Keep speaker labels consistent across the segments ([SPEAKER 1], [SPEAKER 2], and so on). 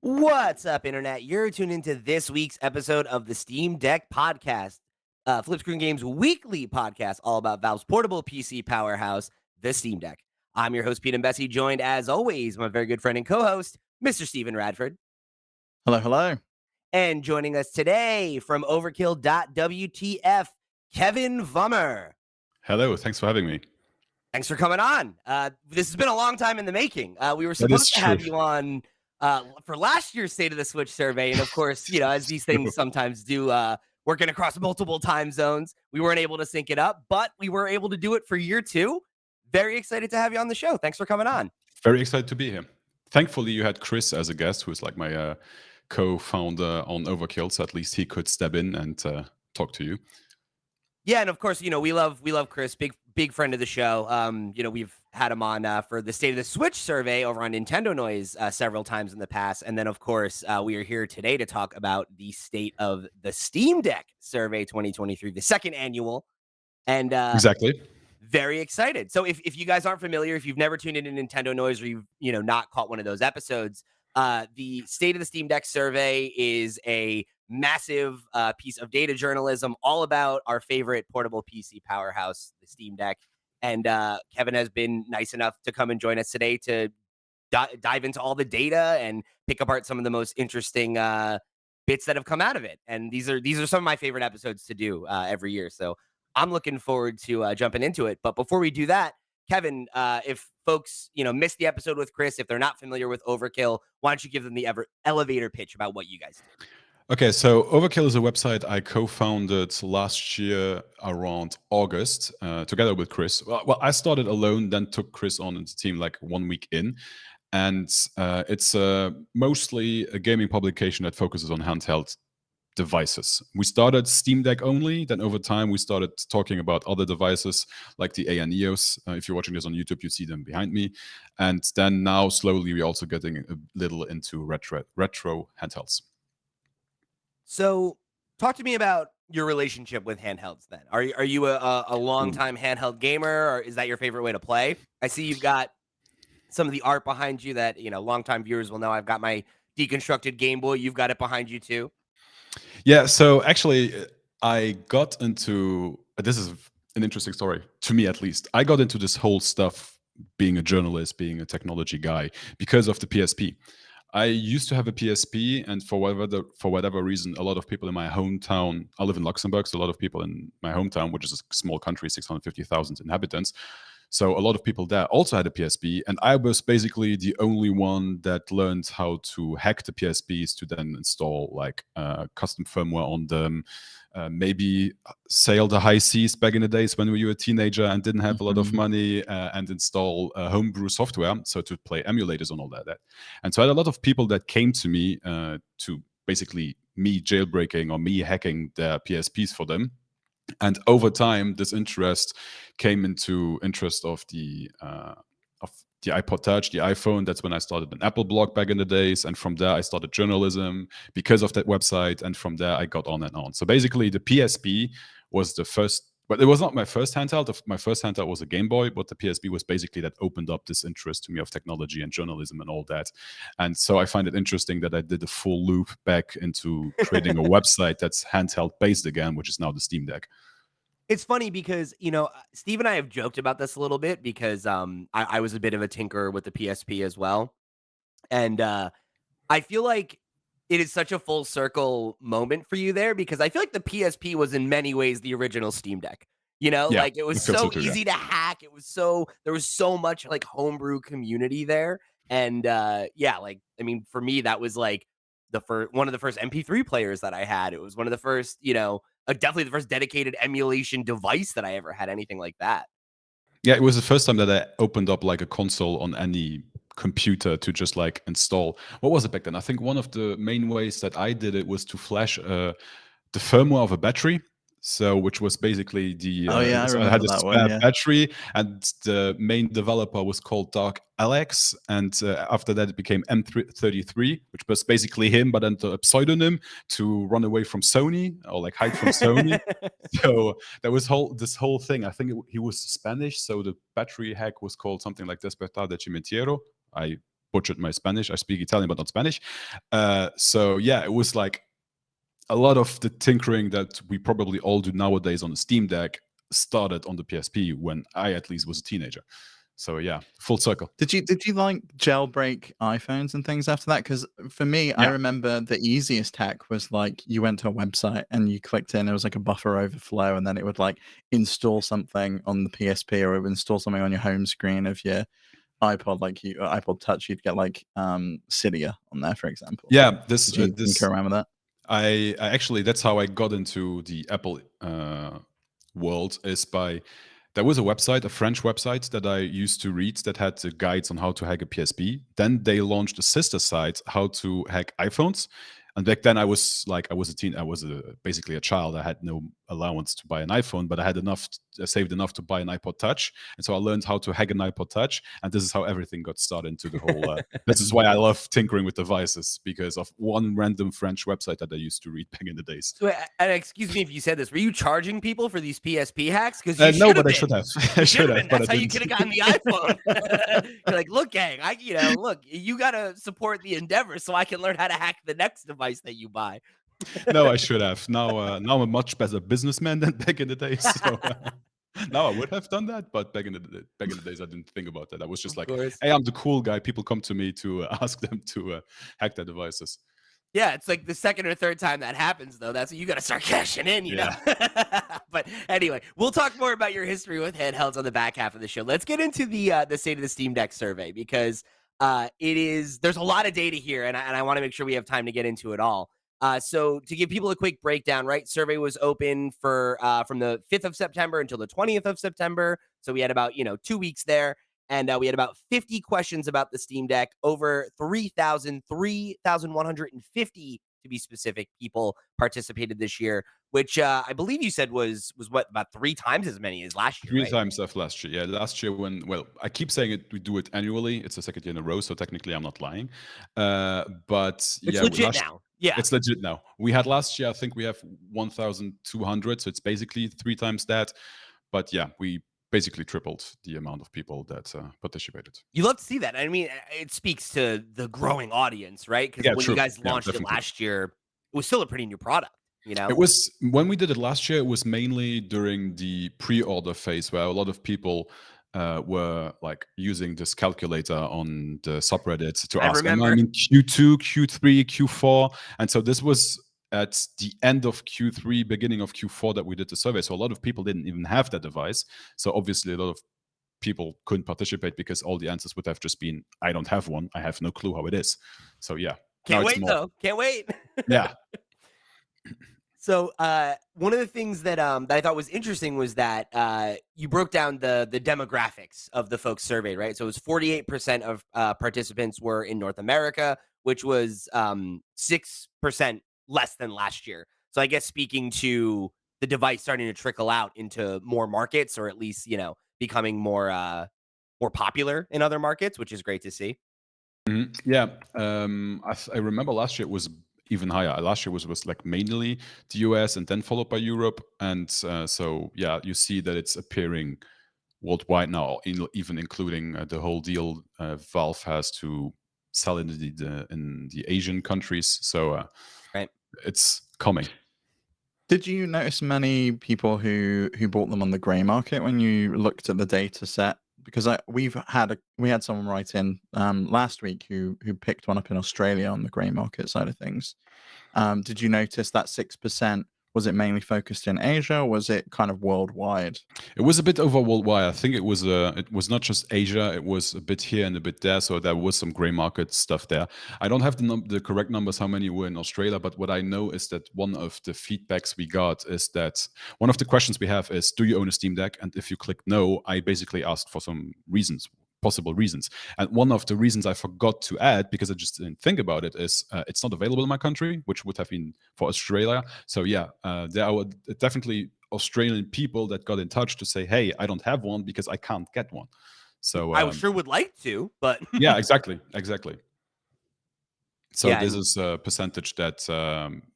[SPEAKER 1] What's up, Internet? You're tuned into this week's episode of the Steam Deck Podcast, Flip Screen Games weekly podcast, all about Valve's portable PC powerhouse, the Steam Deck. I'm your host, Pete and Bessie, joined as always, my very good friend and co-host, Mr. Steven Radford.
[SPEAKER 2] Hello, hello.
[SPEAKER 1] And joining us today from OVERKILL.WTF, Kevin Wammer.
[SPEAKER 3] Hello, thanks for having me.
[SPEAKER 1] Thanks for coming on. This has been a long time in the making. We were supposed to have you on for last year's State of the Switch survey. And of course, as these things sometimes do, working across multiple time zones, we weren't able to sync it up, but we were able to do it for year 2. Very excited to have you on the show. Thanks for coming on.
[SPEAKER 3] Very excited to be here. Thankfully, you had Chris as a guest, who is like my co-founder on Overkill, so at least he could step in and talk to you.
[SPEAKER 1] Yeah, and of course, we love Chris, big friend of the show. We've had him on for the State of the Switch survey over on Nintendo Noise several times in the past, and then of course we are here today to talk about the State of the Steam Deck survey 2023, the second annual, and
[SPEAKER 3] exactly.
[SPEAKER 1] Very excited. So if you guys aren't familiar, if you've never tuned into Nintendo Noise or you've not caught one of those episodes, the State of the Steam Deck survey is a massive piece of data journalism all about our favorite portable PC powerhouse, the Steam Deck. And Kevin has been nice enough to come and join us today to dive into all the data and pick apart some of the most interesting bits that have come out of it. And these are some of my favorite episodes to do every year. So I'm looking forward to jumping into it. But before we do that, Kevin, if folks, missed the episode with Chris, if they're not familiar with Overkill, why don't you give them the elevator pitch about what you guys do?
[SPEAKER 3] Okay, so Overkill is a website I co-founded last year around August, together with Chris. Well, I started alone, then took Chris on into the team like 1 week in. And it's mostly a gaming publication that focuses on handheld devices. We started Steam Deck only, then over time we started talking about other devices like the ANEOS. If you're watching this on YouTube, you see them behind me. And then now slowly we're also getting a little into retro handhelds.
[SPEAKER 1] So talk to me about your relationship with handhelds then. Are you a long-time handheld gamer, or is that your favorite way to play? I see you've got some of the art behind you that, longtime viewers will know. I've got my deconstructed Game Boy. You've got it behind you too.
[SPEAKER 3] Yeah, so actually I got into, this is an interesting story, to me at least. I got into this whole stuff, being a journalist, being a technology guy, because of the PSP. I used to have a PSP, and for whatever reason, a lot of people in my hometown, I live in Luxembourg, so a lot of people in my hometown, which is a small country, 650,000 inhabitants, so a lot of people there also had a PSP, and I was basically the only one that learned how to hack the PSPs to then install like custom firmware on them, maybe sail the high seas back in the days when we were a teenager and didn't have a lot of money, and install homebrew software, so to play emulators and all that. And so I had a lot of people that came to me to basically me jailbreaking or me hacking their PSPs for them. And over time, this interest came into interest of the iPod Touch, the iPhone. That's when I started an Apple blog back in the days. And from there, I started journalism because of that website. And from there, I got on and on. So basically, the PSP was the first, but it was not my first handheld. My first handheld was a Game Boy, but the PSP was basically that opened up this interest to me of technology and journalism and all that. And so I find it interesting that I did a full loop back into creating a website that's handheld based again, which is now the Steam Deck.
[SPEAKER 1] It's funny because, Steve and I have joked about this a little bit because I was a bit of a tinkerer with the PSP as well. And I feel like it is such a full circle moment for you there, because I feel like the PSP was in many ways the original Steam Deck. Like it was so easy to hack. There was so much like homebrew community there. And for me, that was like one of the first MP3 players that I had. It was one of the first, definitely the first dedicated emulation device that I ever had, anything like that.
[SPEAKER 3] Yeah, it was the first time that I opened up like a console on any computer to just like install. What was it back then? I think one of the main ways that I did it was to flash the firmware of a battery. So, which was basically the
[SPEAKER 2] I had a spare
[SPEAKER 3] battery, and the main developer was called Dark Alex, and after that it became M33, which was basically him, but under a pseudonym to run away from Sony or like hide from Sony. So there was this whole thing. I think he was Spanish, so the battery hack was called something like Despertar de Cimetiero. I butchered my Spanish. I speak Italian, but not Spanish. So yeah, it was like a lot of the tinkering that we probably all do nowadays on the Steam Deck started on the PSP when I at least was a teenager. So yeah, full circle.
[SPEAKER 2] Did you like jailbreak iPhones and things after that? Because for me, I remember the easiest hack was like you went to a website and you clicked in, it was like a buffer overflow, and then it would like install something on the PSP, or it would install something on your home screen of your iPod, like iPod Touch. You'd get like Cydia on there, for example.
[SPEAKER 3] Yeah,
[SPEAKER 2] Did you tinker around with that?
[SPEAKER 3] I actually, that's how I got into the Apple world, is by, there was a website, a French website that I used to read that had guides on how to hack a PSP. Then they launched a sister site, how to hack iPhones. And back then I was basically a child. I had no allowance to buy an iPhone, but I had saved enough to buy an iPod Touch. And so I learned how to hack an iPod Touch. And this is how everything got started into the whole, this is why I love tinkering with devices, because of one random French website that I used to read back in the days.
[SPEAKER 1] So, and excuse me if you said this, were you charging people for these PSP hacks? Because
[SPEAKER 3] no, but I should have. I should have.
[SPEAKER 1] That's how you could have gotten the iPhone. You're like, look, gang, look, you got to support the endeavor so I can learn how to hack the next device that you buy.
[SPEAKER 3] No, I should have. Now I'm a much better businessman than back in the days. So now I would have done that, but back in the days, I didn't think about that. I was just like, hey, I'm the cool guy. People come to me to ask them to hack their devices.
[SPEAKER 1] Yeah, it's like the second or third time that happens, though. That's what you got to start cashing in, you know. But anyway, we'll talk more about your history with handhelds on the back half of the show. Let's get into the state of the Steam Deck survey, because there's a lot of data here, and I want to make sure we have time to get into it all. So to give people a quick breakdown, right? Survey was open for from the 5th of September until the 20th of September. So we had about 2 weeks there. And we had about 50 questions about the Steam Deck, over 3,150 to be specific people participated this year, which I believe you said was what, about 3 times as many as last year,
[SPEAKER 3] Three
[SPEAKER 1] right?
[SPEAKER 3] times of last year. Yeah, last year I keep saying it, we do it annually. It's the second year in a row, so technically I'm not lying. But
[SPEAKER 1] it's legit now. Yeah,
[SPEAKER 3] it's legit now. We had last year, I think we have 1,200, so it's basically 3 times that. But yeah, we basically tripled the amount of people that participated.
[SPEAKER 1] You love to see that. I mean, it speaks to the growing audience, right? Because when you guys launched it last year, it was still a pretty new product.
[SPEAKER 3] It was, when we did it last year, it was mainly during the pre-order phase, where a lot of people were like using this calculator on the subreddit to ask, am I in Q2, Q3, Q4? And so this was at the end of Q3, beginning of Q4 that we did the survey. So a lot of people didn't even have that device. So obviously a lot of people couldn't participate because all the answers would have just been, I don't have one. I have no clue how it is. So yeah.
[SPEAKER 1] Can't wait though. Can't wait.
[SPEAKER 3] Yeah.
[SPEAKER 1] So one of the things that that I thought was interesting was that you broke down the demographics of the folks surveyed, right? So it was 48% of participants were in North America, which was 6% less than last year. So I guess speaking to the device starting to trickle out into more markets, or at least becoming more popular in other markets, which is great to see.
[SPEAKER 3] Mm-hmm. Yeah, I remember last year it was even higher. Last year was like mainly the US and then followed by Europe, and so yeah, you see that it's appearing worldwide now, even including the whole deal Valve has to sell in the Asian countries. So
[SPEAKER 1] right,
[SPEAKER 3] it's coming.
[SPEAKER 2] Did you notice many people who bought them on the grey market when you looked at the data set? Because we had someone write in last week who picked one up in Australia on the grey market side of things. Did you notice that 6%? Was it mainly focused in Asia, or was it kind of worldwide?
[SPEAKER 3] It was a bit over worldwide. I think it was not just Asia. It was a bit here and a bit there. So there was some gray market stuff there. I don't have the correct numbers how many were in Australia, but what I know is that one of the feedbacks we got is that one of the questions we have is, do you own a Steam Deck? And if you click no, I basically asked for some possible reasons. And one of the reasons I forgot to add, because I just didn't think about it, is it's not available in my country, which would have been for Australia. So yeah, there are definitely Australian people that got in touch to say, hey, I don't have one because I can't get one. So
[SPEAKER 1] I sure would like to, but
[SPEAKER 3] yeah, exactly. So
[SPEAKER 1] Yeah,
[SPEAKER 3] this
[SPEAKER 1] and
[SPEAKER 3] is a percentage that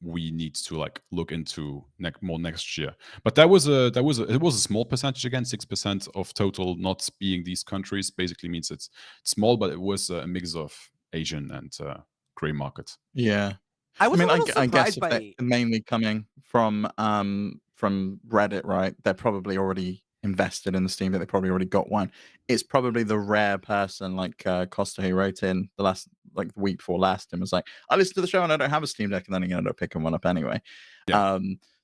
[SPEAKER 3] we need to like look into more next year. But it was a small percentage again. 6% of total not being these countries basically means it's small, but it was a mix of Asian and gray market.
[SPEAKER 2] Yeah.
[SPEAKER 1] I
[SPEAKER 2] I
[SPEAKER 1] was a
[SPEAKER 2] mean,
[SPEAKER 1] little
[SPEAKER 2] I guess
[SPEAKER 1] surprised
[SPEAKER 2] if they're
[SPEAKER 1] by.
[SPEAKER 2] mainly coming from Reddit, right? They're probably already invested in the Steam Deck. They probably already got one. It's probably the rare person like Costa who wrote in the last like the week before last and was like, "I listened to the show and I don't have a Steam Deck," and then he ended up picking one up anyway.
[SPEAKER 3] Yeah.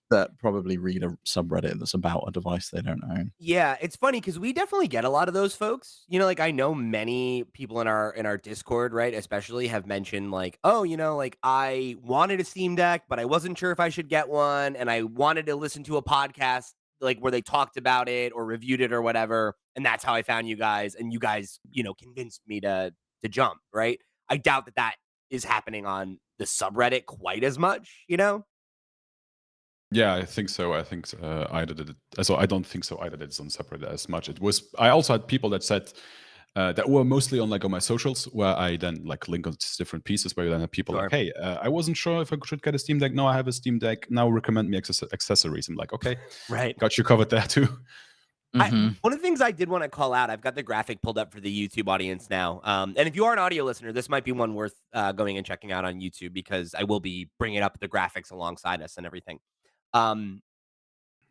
[SPEAKER 2] That probably read a subreddit that's about a device they don't own.
[SPEAKER 1] Yeah, it's funny because we definitely get a lot of those folks. Like I know many people in our Discord, right? Especially have mentioned like, oh, like I wanted a Steam Deck, but I wasn't sure if I should get one, and I wanted to listen to a podcast like where they talked about it or reviewed it or whatever, and that's how I found you guys, and you guys, convinced me to jump, right? I doubt that is happening on the subreddit quite as much.
[SPEAKER 3] Yeah, I think so. I think I did it. So I don't think so either. That it's on separate as much. It was. I also had people that said that were mostly on like on my socials, where I then like link on different pieces. Where you then have people like,
[SPEAKER 1] Sure.
[SPEAKER 3] "Hey, I wasn't sure if I should get a Steam Deck. No, I have a Steam Deck. Now recommend me accessories." I'm like, "Okay,
[SPEAKER 1] Right.
[SPEAKER 3] got you covered there too."
[SPEAKER 2] Mm-hmm.
[SPEAKER 1] One of the things I did want to call out, I've got the graphic pulled up for the YouTube audience now. And if you are an audio listener, this might be one worth going and checking out on YouTube because I will be bringing up the graphics alongside us and everything. Um,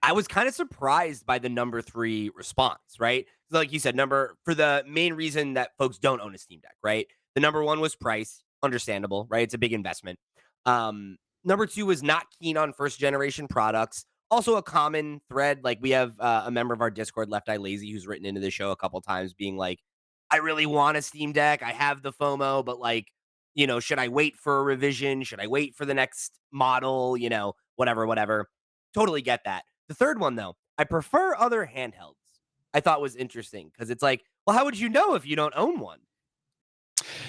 [SPEAKER 1] I was kind of surprised by the number 3 response, right? So like you said, for the main reason that folks don't own a Steam Deck, right? The number 1 was price, understandable, right? It's a big investment. Number 2 was not keen on first generation products. Also a common thread, like we have a member of our Discord, Left Eye Lazy, who's written into the show a couple times being like, I really want a Steam Deck. I have the FOMO, but like, should I wait for a revision? Should I wait for the next model? Whatever. Totally get that. The third one, though, I prefer other handhelds. I thought was interesting because it's like, well, how would you know if you don't own one?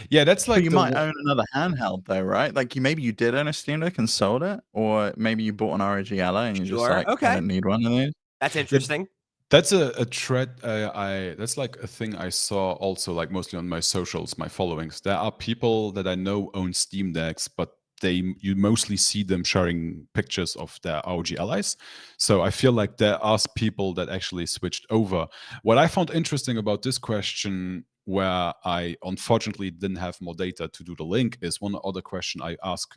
[SPEAKER 3] Yeah, that's
[SPEAKER 2] But
[SPEAKER 3] like
[SPEAKER 2] you
[SPEAKER 3] the
[SPEAKER 2] might own another handheld though, right? Like maybe you did own a Steam Deck and sold it, or maybe you bought an ROG Ally and you're just
[SPEAKER 1] Sure.
[SPEAKER 2] like, I
[SPEAKER 1] Okay.
[SPEAKER 2] don't need one of these.
[SPEAKER 1] That's
[SPEAKER 3] yeah,
[SPEAKER 1] interesting.
[SPEAKER 3] that's a thread. That's like a thing I saw also like mostly on my socials, my followings. There are people that I know own Steam Decks, but you mostly see them sharing pictures of their ROG allies. So I feel like there are people that actually switched over. What I found interesting about this question, where I unfortunately didn't have more data to do the link, is one other question I ask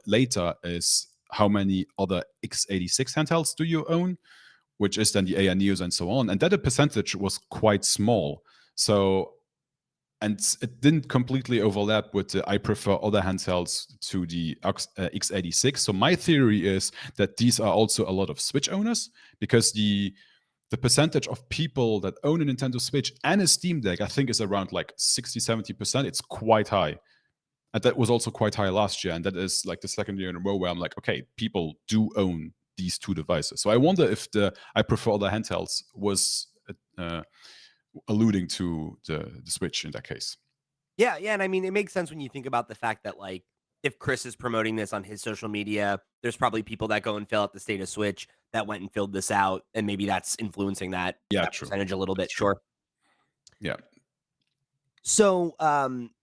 [SPEAKER 3] later is how many other x86 handhelds do you own? Which is then the AI Neos and so on. And that the percentage was quite small. So, and it didn't completely overlap with the I prefer other handhelds to the x86. So my theory is that these are also a lot of Switch owners, because the percentage of people that own a Nintendo Switch and a Steam Deck, I think, is around like 60-70%. It's quite high. And that was also quite high last year. And that is like the second year in a row where I'm like, okay, people do own these two devices. So I wonder if the I prefer other handhelds was alluding to the Switch in that case.
[SPEAKER 1] Yeah, and I mean, it makes sense when you think about the fact that like if Chris is promoting this on his social media, there's probably people that go and fill out the state of Switch that went and filled this out, and maybe that's influencing that
[SPEAKER 3] Yeah,
[SPEAKER 1] that
[SPEAKER 3] true.
[SPEAKER 1] percentage a little
[SPEAKER 3] That's
[SPEAKER 1] bit.
[SPEAKER 3] true.
[SPEAKER 1] Sure.
[SPEAKER 3] Yeah.
[SPEAKER 1] So,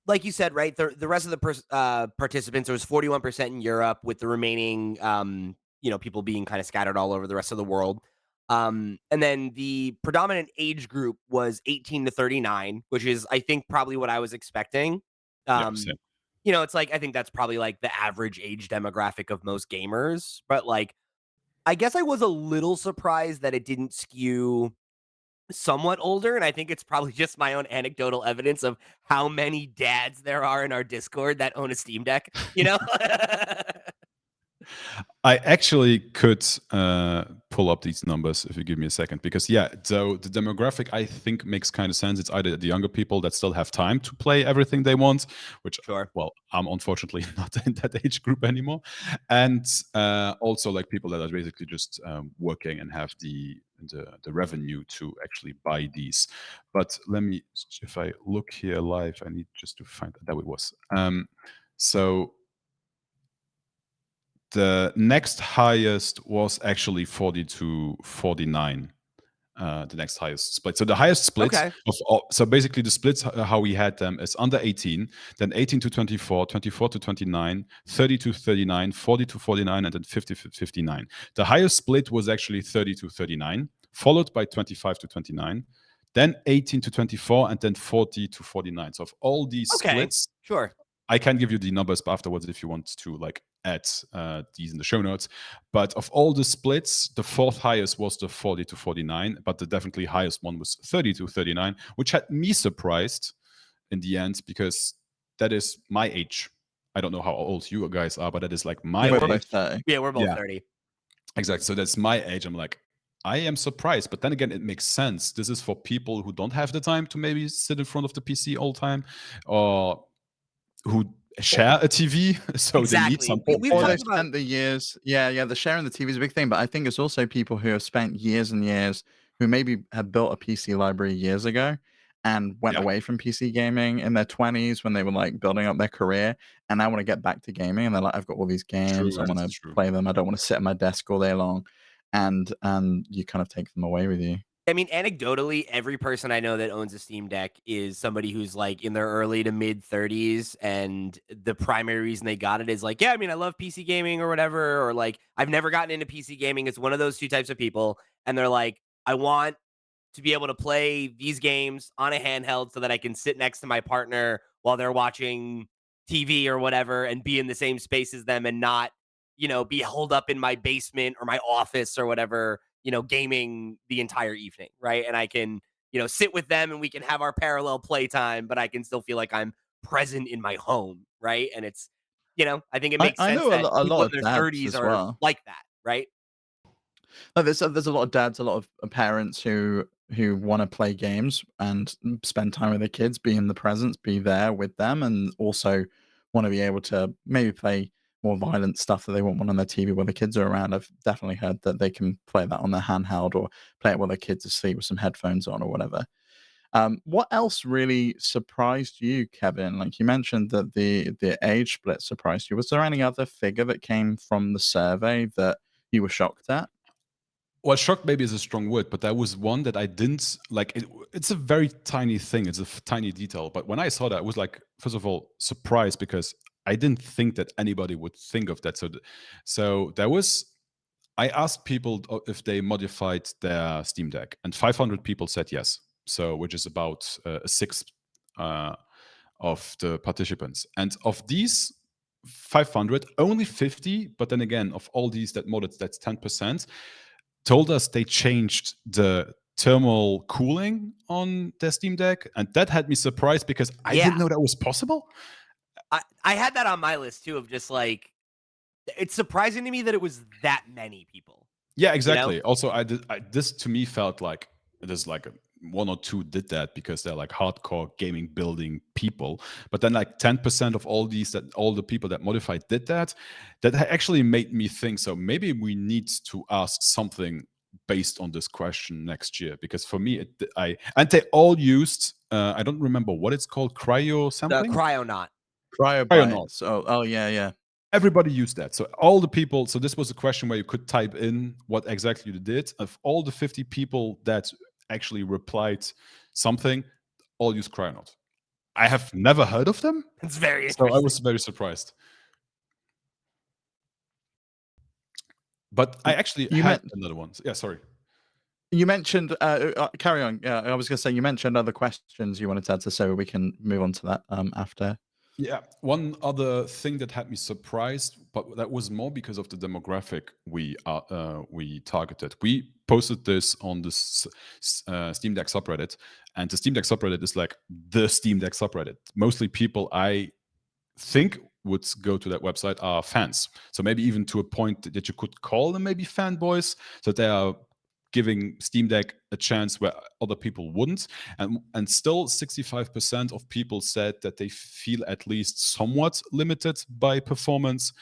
[SPEAKER 1] like you said, right, the rest of the participants, there was 41% in Europe, with the remaining, people being kind of scattered all over the rest of the world. And then the predominant age group was 18 to 39, which is, I think, probably what I was expecting.
[SPEAKER 3] Yeah. Same.
[SPEAKER 1] It's like I think that's probably like the average age demographic of most gamers, but like I guess I was a little surprised that it didn't skew somewhat older, and I think it's probably just my own anecdotal evidence of how many dads there are in our Discord that own a Steam Deck?
[SPEAKER 3] I actually could pull up these numbers if you give me a second, because yeah, so the demographic I think makes kind of sense. It's either the younger people that still have time to play everything they want, which
[SPEAKER 1] Sure.
[SPEAKER 3] well, I'm unfortunately not in that age group anymore, and also like people that are basically just working and have the revenue to actually buy these. But let me, if I look here live, I need just to find that it was. So the next highest was actually 40 to 49. the next highest split. So the highest splits
[SPEAKER 1] Okay.
[SPEAKER 3] of all, so basically the splits how we had them is under 18, then 18 to 24, 24 to 29, 30 to 39, 40 to 49, and then 50 to 59. The highest split was actually 30 to 39, followed by 25 to 29, then 18 to 24, and then 40 to 49. So of all these
[SPEAKER 1] Okay.
[SPEAKER 3] splits,
[SPEAKER 1] Sure.
[SPEAKER 3] I can give you the numbers afterwards if you want to like add these in the show notes. But of all the splits, the fourth highest was the 40 to 49, but the definitely highest one was 30 to 39, which had me surprised in the end because that is my age. I don't know how old you guys are, but that is like my
[SPEAKER 1] Yeah,
[SPEAKER 2] We're
[SPEAKER 1] we're,
[SPEAKER 3] age.
[SPEAKER 2] both 30.
[SPEAKER 1] yeah, we're both
[SPEAKER 3] Yeah.
[SPEAKER 1] 30.
[SPEAKER 3] Exactly. So that's my age. I'm like, I am surprised, but then again, it makes sense. This is for people who don't have the time to maybe sit in front of the PC all the time, or who share a TV, so they need
[SPEAKER 1] Exactly.
[SPEAKER 3] something.
[SPEAKER 1] We've
[SPEAKER 2] Or
[SPEAKER 1] talked
[SPEAKER 2] they've
[SPEAKER 1] about
[SPEAKER 2] spent the years, yeah, the sharing the TV is a big thing, but I think it's also people who have spent years and years who maybe have built a PC library years ago and went
[SPEAKER 3] Yeah.
[SPEAKER 2] away from PC gaming in their 20s when they were like building up their career, and now want to get back to gaming, and they're like, I've got all these games, I
[SPEAKER 3] True,
[SPEAKER 2] want
[SPEAKER 3] that's
[SPEAKER 2] to
[SPEAKER 3] true.
[SPEAKER 2] play them, I don't want to sit at my desk all day long, and you kind of take them away with you.
[SPEAKER 1] I mean, anecdotally, every person I know that owns a Steam Deck is somebody who's like in their early to mid 30s. And the primary reason they got it is like, yeah, I mean, I love PC gaming or whatever. Or like, I've never gotten into PC gaming. It's one of those two types of people. And they're like, I want to be able to play these games on a handheld so that I can sit next to my partner while they're watching TV or whatever and be in the same space as them and not, be holed up in my basement or my office or whatever, gaming the entire evening. Right. And I can, sit with them and we can have our parallel playtime, but I can still feel like I'm present in my home. Right. And it's, I think it makes
[SPEAKER 2] I
[SPEAKER 1] sense
[SPEAKER 2] know
[SPEAKER 1] that
[SPEAKER 2] a
[SPEAKER 1] people
[SPEAKER 2] lot
[SPEAKER 1] in
[SPEAKER 2] of
[SPEAKER 1] their
[SPEAKER 2] dads
[SPEAKER 1] 30s
[SPEAKER 2] as
[SPEAKER 1] are
[SPEAKER 2] well.
[SPEAKER 1] like that. Right.
[SPEAKER 2] Like, there's a lot of dads, a lot of parents who want to play games and spend time with their kids, be in the presence, be there with them, and also want to be able to maybe play more violent stuff that they won't want on their TV while the kids are around. I've definitely heard that they can play that on their handheld or play it while their kids are asleep with some headphones on or whatever. What else really surprised you, Kevin? Like you mentioned that the age split surprised you. Was there any other figure that came from the survey that you were shocked at?
[SPEAKER 3] Well, shocked maybe is a strong word, but there was one that I didn't like. It's a very tiny thing. It's a tiny detail. But when I saw that, I was like, first of all, surprised because I didn't think that anybody would think of that. So there was. I asked people if they modified their Steam Deck, and 500 people said yes. So, which is about a sixth uh, of the participants. And of these 500, only 50, but then again, of all these that modded, that's 10%, told us they changed the thermal cooling on their Steam Deck. And that had me surprised because I
[SPEAKER 1] Yeah.
[SPEAKER 3] didn't know that was possible.
[SPEAKER 1] I had that on my list too of just like it's surprising to me that it was that many people.
[SPEAKER 3] Yeah, exactly. Also, this to me felt like there's like one or two did that because they're like hardcore gaming building people. But then like 10% of all the people that modified did that. That actually made me think. So maybe we need to ask something based on this question next year because for me, and they all used. I don't remember what it's called, cryo
[SPEAKER 1] The
[SPEAKER 3] sampling.
[SPEAKER 1] Cryonaut.
[SPEAKER 3] Cryonaut.
[SPEAKER 2] Cryobytes. Oh yeah, yeah.
[SPEAKER 3] Everybody used that. So all the people, so this was a question where you could type in what exactly you did. Of all the 50 people that actually replied something, all used Cryonaut. I have never heard of them.
[SPEAKER 1] It's very
[SPEAKER 3] So I
[SPEAKER 1] interesting.
[SPEAKER 3] was very surprised. But I actually
[SPEAKER 2] You
[SPEAKER 3] had
[SPEAKER 2] meant
[SPEAKER 3] another one. Yeah, sorry.
[SPEAKER 2] you mentioned carry on. Yeah, I was gonna say you mentioned other questions you wanted to add, so we can move on to that after.
[SPEAKER 3] Yeah, one other thing that had me surprised, but that was more because of the demographic we targeted. We posted this on the Steam Deck subreddit, and the Steam Deck subreddit is like the Steam Deck subreddit. Mostly people I think would go to that website are fans. So maybe even to a point that you could call them maybe fanboys. So they are giving Steam Deck a chance where other people wouldn't. And still 65% of people said that they feel at least somewhat limited by performance.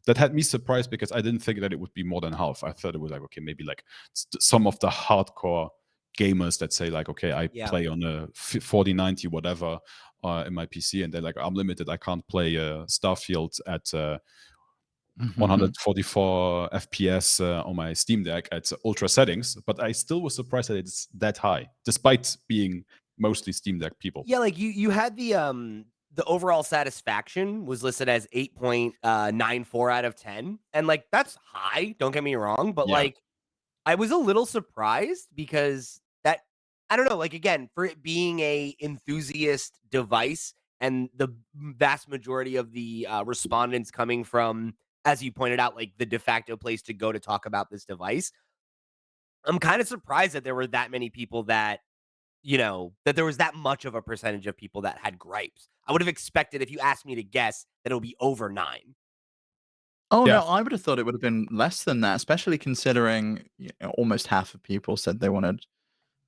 [SPEAKER 3] That had me surprised because I didn't think that it would be more than half. I thought it was like, okay, maybe like some of the hardcore gamers that say like, okay, I
[SPEAKER 1] Yeah.
[SPEAKER 3] play on a 4090 whatever in my PC, and they're like, I'm limited. I can't play Starfield at 144 FPS on my Steam Deck at ultra settings, but I still was surprised that it's that high, despite being mostly Steam Deck people.
[SPEAKER 1] Yeah, like you had the overall satisfaction was listed as 8.94 out of 10. And like that's high, don't get me wrong, but
[SPEAKER 3] Yeah.
[SPEAKER 1] like I was a little surprised because that I don't know, like again, for it being a enthusiast device and the vast majority of the respondents coming from, as you pointed out, like the de facto place to go to talk about this device. I'm kind of surprised that there were that many people that that there was that much of a percentage of people that had gripes. I would have expected, if you asked me to guess, that it'll be over 9.
[SPEAKER 2] Oh,
[SPEAKER 3] Yeah.
[SPEAKER 2] no, I would have thought it would have been less than that, especially considering, almost half of people said they wanted,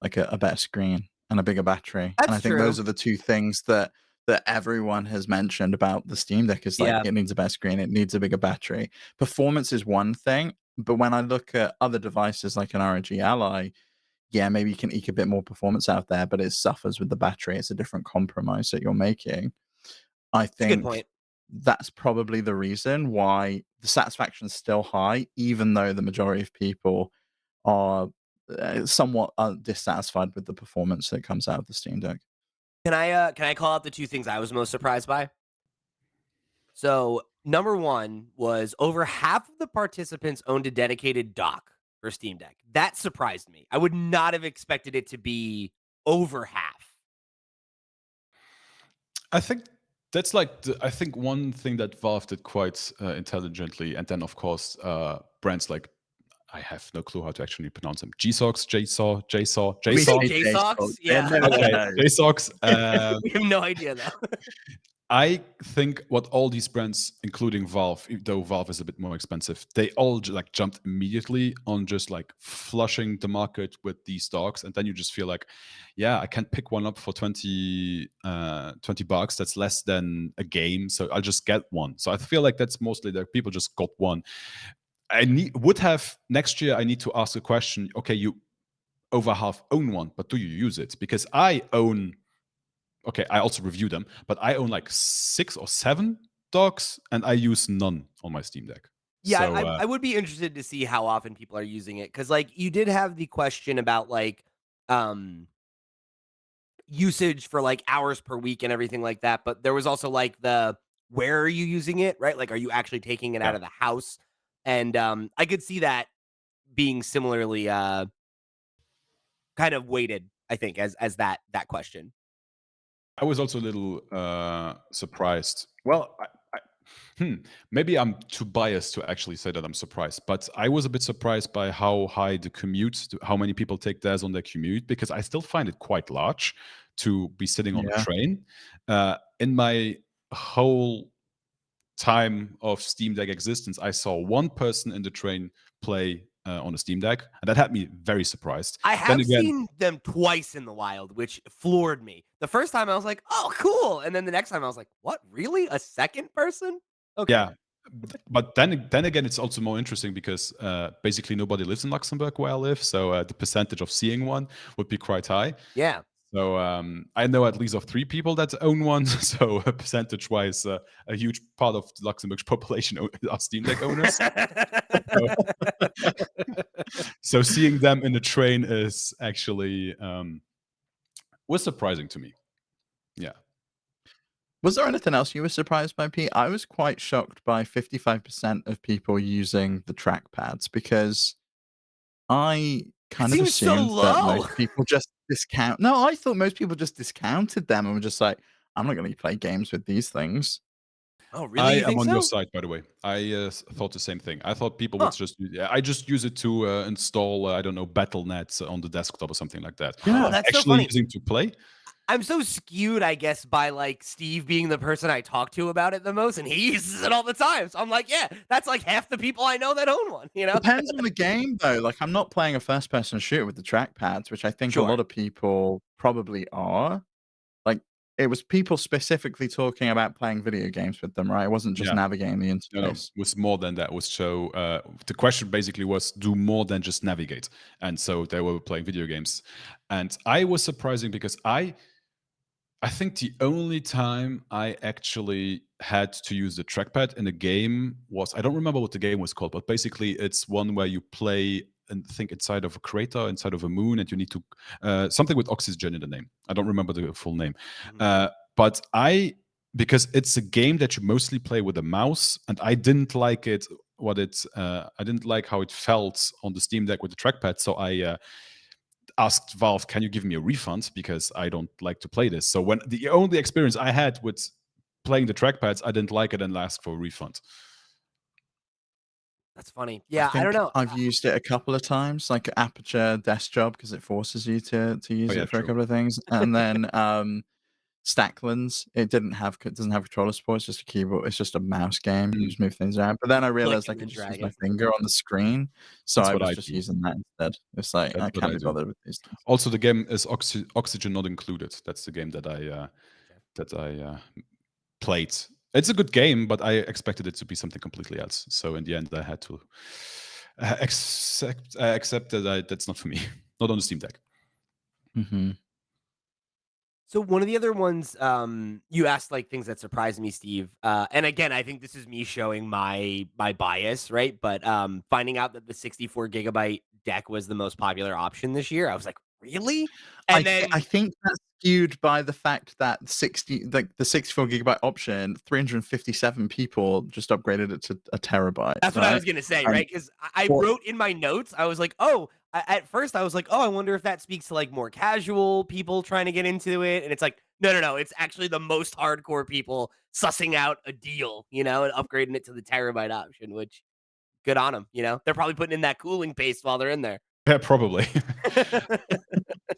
[SPEAKER 2] like, a better screen and a bigger battery, and I
[SPEAKER 1] That's
[SPEAKER 2] think those
[SPEAKER 1] true.
[SPEAKER 2] are the 2 things that everyone has mentioned about the Steam Deck is, like,
[SPEAKER 1] Yeah.
[SPEAKER 2] it needs a better screen, it needs a bigger battery. Performance is one thing, but when I look at other devices like an ROG Ally, yeah, maybe you can eke a bit more performance out there, but it suffers with the battery, it's a different compromise that you're making. I
[SPEAKER 1] It's a good
[SPEAKER 2] think
[SPEAKER 1] point.
[SPEAKER 2] that's probably the reason why the satisfaction's still high, even though the majority of people are somewhat dissatisfied with the performance that comes out of the Steam Deck.
[SPEAKER 1] Can I call out the 2 things I was most surprised by? So, number 1 was over half of the participants owned a dedicated dock for Steam Deck. That surprised me. I would not have expected it to be over half.
[SPEAKER 3] I think that's like I think one thing that Valve did quite intelligently, and then of course brands like I have no clue how to actually pronounce them. GSOX, JSOC, JSOC,
[SPEAKER 1] We say
[SPEAKER 3] JSOC.
[SPEAKER 1] JSOX?
[SPEAKER 2] Yeah,
[SPEAKER 1] Yeah.
[SPEAKER 2] no one
[SPEAKER 3] Okay,
[SPEAKER 2] knows.
[SPEAKER 3] JSOX.
[SPEAKER 1] We have no idea, though.
[SPEAKER 3] I think what all these brands, including Valve, though Valve is a bit more expensive, they all like jumped immediately on just like flushing the market with these stocks, and then you just feel like, yeah, I can't pick one up for 20 bucks. That's less than a game, so I'll just get one. So I feel like that's mostly that people just got one. Would have next year. I need to ask a question. Okay, you over half own one, but do you use it? Because I own. Okay, I also review them, but I own like 6 or 7 dogs, and I use none on my Steam Deck.
[SPEAKER 1] Yeah,
[SPEAKER 3] So
[SPEAKER 1] I would be interested to see how often people are using it because, like, you did have the question about, like, um, usage for, like, hours per week and everything like that, but there was also, like, the where are you using it, right? Like, are you actually taking it
[SPEAKER 3] yeah,
[SPEAKER 1] out of the house? And, I could see that being similarly, kind of weighted, I think, as that question.
[SPEAKER 3] I was also a little surprised. Well, maybe I'm too biased to actually say that I'm surprised, but I was a bit surprised by how high the commute, how many people take theirs on their commute, because I still find it quite large to be sitting on a
[SPEAKER 2] Yeah.
[SPEAKER 3] train. In my whole time of Steam Deck existence, I saw one person in the train play on a Steam Deck, and that had me very surprised.
[SPEAKER 1] I
[SPEAKER 3] Then
[SPEAKER 1] have
[SPEAKER 3] again,
[SPEAKER 1] seen them twice in the wild, which floored me. The first time I was like, "Oh, cool," and then the next time I was like, "What? Really? A second person?" Okay.
[SPEAKER 3] yeah, but then again, it's also more interesting because basically nobody lives in Luxembourg where I live, so the percentage of seeing one would be quite high.
[SPEAKER 1] Yeah.
[SPEAKER 3] So I know at least of 3 people that own one. So percentage-wise, a huge part of Luxembourg's population are Steam Deck owners. So, so seeing them in the train is actually was surprising to me. Yeah.
[SPEAKER 2] Was there anything else you were surprised by, Pete? I was quite shocked by 55% of people using the trackpads because I
[SPEAKER 1] It
[SPEAKER 2] kind of
[SPEAKER 1] seems so
[SPEAKER 2] assumed that
[SPEAKER 1] low.
[SPEAKER 2] most people just discount No, I thought most people just discounted them and were just like, "I'm not gonna play games with these things."
[SPEAKER 1] Oh, really?
[SPEAKER 3] I
[SPEAKER 1] You
[SPEAKER 3] am
[SPEAKER 1] think
[SPEAKER 3] on your
[SPEAKER 1] so?
[SPEAKER 3] side, by the way. I thought the same thing. I thought people would
[SPEAKER 1] Huh.
[SPEAKER 3] just yeah, I just use it to install, I don't know, BattleNet on the desktop or something like that.
[SPEAKER 1] Oh,
[SPEAKER 2] Yeah.
[SPEAKER 1] that's so
[SPEAKER 3] Actually
[SPEAKER 1] funny.
[SPEAKER 3] using to play,
[SPEAKER 1] I'm so skewed, I guess, by like Steve being the person I talk to about it the most, and he uses it all the time. So I'm like, yeah, that's like half the people I know that own one, you know?
[SPEAKER 2] Depends on the game, though. Like, I'm not playing a first-person shooter with the trackpads, which I think a lot
[SPEAKER 1] Sure.
[SPEAKER 2] of people probably are. Like, it was people specifically talking about playing video games with them, right? It wasn't just
[SPEAKER 3] yeah.
[SPEAKER 2] navigating the
[SPEAKER 3] No,
[SPEAKER 2] interface.
[SPEAKER 3] was more than that. Was so the question basically was do more than just navigate, and so they were playing video games, and I was surprising because I I think the only time I actually had to use the trackpad in a game was, I don't remember what the game was called, but basically it's one where you play and think inside of a crater, inside of a moon, and you need to something with oxygen in the name. I don't remember the full name,
[SPEAKER 1] Mhm.
[SPEAKER 3] but because it's a game that you mostly play with a mouse, and I didn't like it. I didn't like how it felt on the Steam Deck with the trackpad, so I asked Valve, "Can you give me a refund because I don't like to play this?" So when the only experience I had with playing the trackpads, I didn't like it and asked for a refund.
[SPEAKER 1] That's funny.
[SPEAKER 2] I
[SPEAKER 1] Yeah, I don't
[SPEAKER 2] think
[SPEAKER 1] know.
[SPEAKER 2] I've used it a couple of times, like Aperture Desk Job, because it forces you to
[SPEAKER 3] Oh
[SPEAKER 2] use
[SPEAKER 3] yeah,
[SPEAKER 2] it for a
[SPEAKER 3] true.
[SPEAKER 2] couple of things, and then Stacklands, it doesn't have controller support. It's just a keyboard. It's just a mouse game. You
[SPEAKER 3] Mm,
[SPEAKER 2] just move things around. But then I realized I
[SPEAKER 1] Clicking
[SPEAKER 2] could
[SPEAKER 1] and
[SPEAKER 2] just use my
[SPEAKER 1] dragging.
[SPEAKER 2] finger on the screen, so
[SPEAKER 3] that's
[SPEAKER 2] I
[SPEAKER 3] what
[SPEAKER 2] was
[SPEAKER 3] I
[SPEAKER 2] just
[SPEAKER 3] do.
[SPEAKER 2] using that instead. It's like
[SPEAKER 3] That's
[SPEAKER 2] I
[SPEAKER 3] what
[SPEAKER 2] can't
[SPEAKER 3] I
[SPEAKER 2] be
[SPEAKER 3] do.
[SPEAKER 2] bothered with these things.
[SPEAKER 3] Also, the game is Oxygen not included. That's the game
[SPEAKER 1] Okay.
[SPEAKER 3] that I played. It's a good game, but I expected it to be something completely else. So in the end, I had to accept that that's not for me. Not on the Steam Deck.
[SPEAKER 2] Hmm.
[SPEAKER 1] So one of the other ones, you asked like things that surprised me, Steve. And again, I think this is me showing my bias, right? But finding out that the 64 gigabyte deck was the most popular option this year, I was like, really? And
[SPEAKER 2] I
[SPEAKER 1] then
[SPEAKER 2] think that's skewed by the fact that the 64 gigabyte option, 357 people just upgraded it to a terabyte,
[SPEAKER 1] that's what I
[SPEAKER 2] right?
[SPEAKER 1] was gonna say,
[SPEAKER 2] And
[SPEAKER 1] right? Because I
[SPEAKER 2] for
[SPEAKER 1] wrote in my notes, I was like, oh, at first I was like, oh, I wonder if that speaks to like more casual people trying to get into it. And it's like, no, no, no. It's actually the most hardcore people sussing out a deal, and upgrading it to the terabyte option, which good on them. They're probably putting in that cooling paste while they're in there.
[SPEAKER 3] Yeah, probably.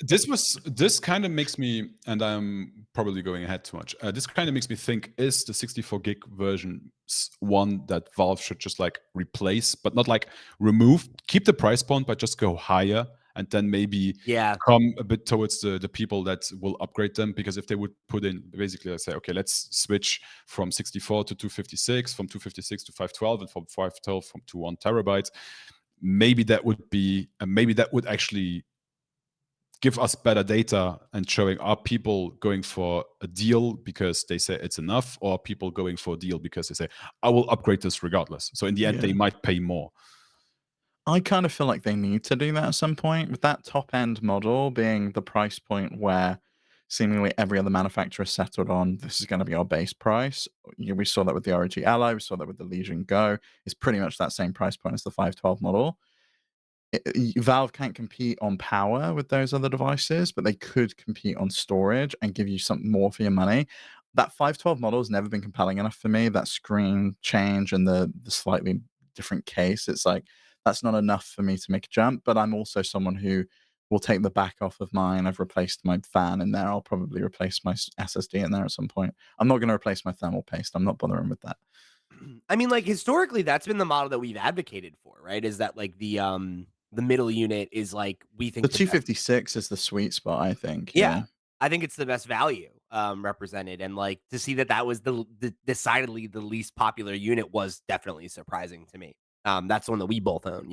[SPEAKER 3] This kind of makes me, and I'm probably going ahead too much. This kind of makes me think: is the 64 gig version one that Valve should just like replace, but not like remove, keep the price point, but just go higher, and then maybe
[SPEAKER 1] Yeah.
[SPEAKER 3] come a bit towards the people that will upgrade them? Because if they would put in basically, let's say, okay, let's switch from 64 to 256, from 256 to 512, and from 512 to 1 terabyte. Maybe that would be, maybe that would actually give us better data and showing, are people going for a deal because they say it's enough, or people going for a deal because they say, I will upgrade this regardless. So in the end, they
[SPEAKER 2] yeah.
[SPEAKER 3] might pay more.
[SPEAKER 2] I kind of feel like they need to do that at some point, with that top end model being the price point where seemingly every other manufacturer settled on this is going to be our base price. We saw that with the ROG Ally, we saw that with the Legion Go. It's pretty much that same price point as the 512 model. Valve can't compete on power with those other devices, but they could compete on storage and give you something more for your money. That 512 model has never been compelling enough for me. That screen change and the slightly different case, it's like that's not enough for me to make a jump. But I'm also someone who will take the back off of mine. I've replaced my fan in there. I'll probably replace my SSD in there at some point. I'm not going to replace my thermal paste. I'm not bothering with that.
[SPEAKER 1] I mean, like historically, that's been the model that we've advocated for, right? Is that like the middle unit is like we
[SPEAKER 2] The
[SPEAKER 1] think the best.
[SPEAKER 2] 256 is the sweet spot, I think.
[SPEAKER 1] Yeah,
[SPEAKER 2] Yeah.
[SPEAKER 1] I think it's the best value represented, and like to see that was the decidedly the least popular unit was definitely surprising to me. That's the one that we both own.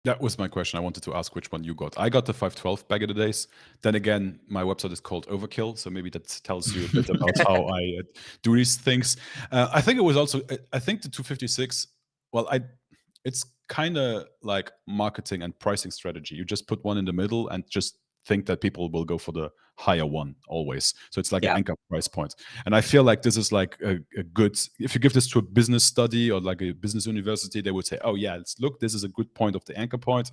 [SPEAKER 3] That was my question. I wanted to ask which one you got. I got the 512 back in the days. Then again, my website is called Overkill, so maybe that tells you a bit about how I do these things. I think it was also. I think the 256. Well, it's kind of like marketing and pricing strategy. You just put one in the middle and just think that people will go for the higher one always. So it's like an
[SPEAKER 1] Yeah.
[SPEAKER 3] anchor price point. And I feel like this is like a good, if you give this to a business study or like a business university, they would say, oh yeah, look, this is a good point of the anchor point.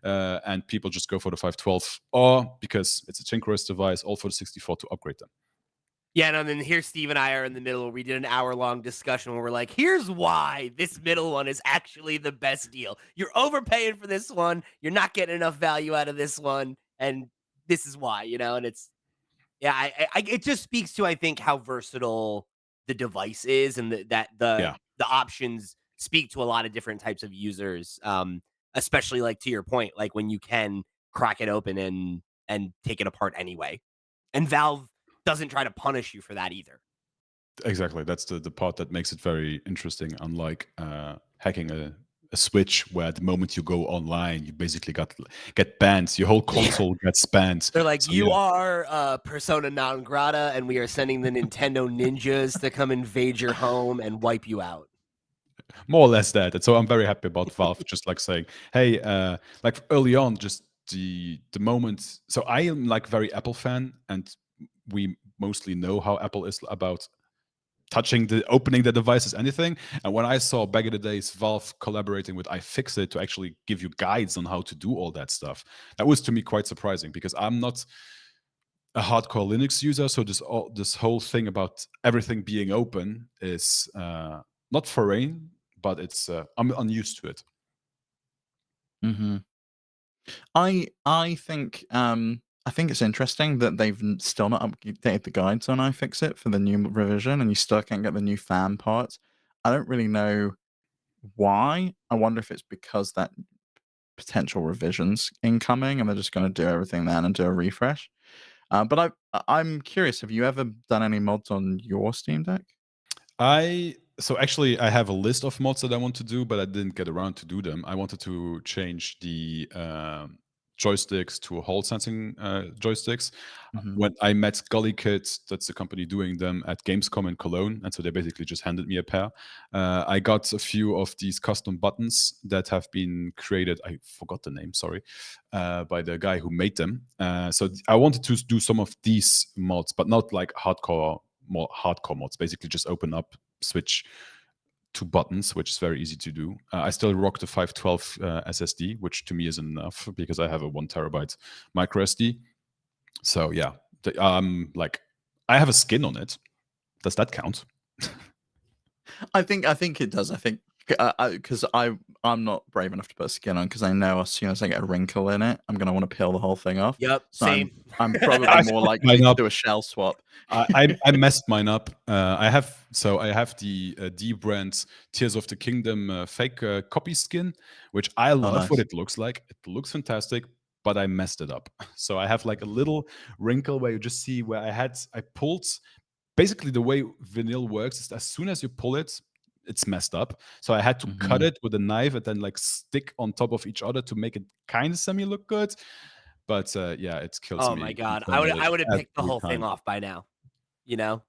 [SPEAKER 3] And people just go for the 512, or because it's a Chinkorous device, all for the 64 to upgrade them.
[SPEAKER 1] Yeah, and then here Steve and I are in the middle where we did an hour-long discussion where we're like, here's why this middle one is actually the best deal. You're overpaying for this one, you're not getting enough value out of this one, and this is why, and it's yeah, it just speaks to I think how versatile the device is and that
[SPEAKER 3] Yeah,
[SPEAKER 1] the options speak to a lot of different types of users. Especially like to your point, like when you can crack it open and take it apart anyway. And Valve doesn't try to punish you for that either.
[SPEAKER 3] exactly. That's the part that makes it very interesting, unlike hacking a Switch where the moment you go online, you basically get banned. Your whole console gets banned.
[SPEAKER 1] They're like,
[SPEAKER 3] So,
[SPEAKER 1] you
[SPEAKER 3] yeah.
[SPEAKER 1] are persona non grata, and we are sending the Nintendo ninjas to come invade your home and wipe you out.
[SPEAKER 3] More or less that. And so I'm very happy about Valve just like saying, hey, like early on, just the moment. So I am like very Apple fan, and we mostly know how Apple is about opening the devices, anything. And when I saw back in the days Valve collaborating with iFixit to actually give you guides on how to do all that stuff, that was to me quite surprising, because I'm not a hardcore Linux user. So this whole thing about everything being open is not foreign, but it's I'm unused to it.
[SPEAKER 2] Mm-hmm. I think it's interesting that they've still not updated the guides on iFixit for the new revision, and you still can't get the new fan parts. I don't really know why. I wonder if it's because that potential revisions incoming, and they're just going to do everything then and do a refresh. But I'm curious. Have you ever done any mods on your Steam Deck?
[SPEAKER 3] So actually, I have a list of mods that I want to do, but I didn't get around to do them. I wanted to change the joysticks to Hall sensing joysticks.
[SPEAKER 2] Mhm.
[SPEAKER 3] When I met Gully Kid, that's the company doing them, at Gamescom in Cologne, and so they basically just handed me a pair. I got a few of these custom buttons that have been created. I forgot the name, sorry, by the guy who made them. So I wanted to do some of these mods, but not like more hardcore mods. Basically, just open up, switch two buttons, which is very easy to do. I still rock the 512 SSD, which to me is enough because I have a 1 terabyte micro SD. So yeah, like I have a skin on it. Does that count?
[SPEAKER 2] I think it does. I think because I'm not brave enough to put a skin on, because I know as soon as I get a wrinkle in it, I'm gonna want to peel the whole thing off.
[SPEAKER 1] Yep,
[SPEAKER 2] So
[SPEAKER 1] same.
[SPEAKER 2] I'm probably
[SPEAKER 3] I
[SPEAKER 2] more
[SPEAKER 3] fucked
[SPEAKER 2] likely
[SPEAKER 3] mine
[SPEAKER 2] to
[SPEAKER 3] up.
[SPEAKER 2] do a shell swap.
[SPEAKER 3] I messed mine up. I have the D brand Tears of the Kingdom fake copy skin, which I love what
[SPEAKER 2] nice.
[SPEAKER 3] it looks like. It looks fantastic, but I messed it up. So I have like a little wrinkle where you just see where I pulled. Basically, the way vinyl works is as soon as you pull it, it's messed up. So I had to cut
[SPEAKER 2] Mhm.
[SPEAKER 3] it with a knife and then like stick on top of each other to make it kind of semi look good. But yeah, it kills
[SPEAKER 1] Oh
[SPEAKER 3] me
[SPEAKER 1] my god,
[SPEAKER 3] internally
[SPEAKER 1] I would have picked the
[SPEAKER 3] every
[SPEAKER 1] whole thing
[SPEAKER 3] time.
[SPEAKER 1] off by now. You know.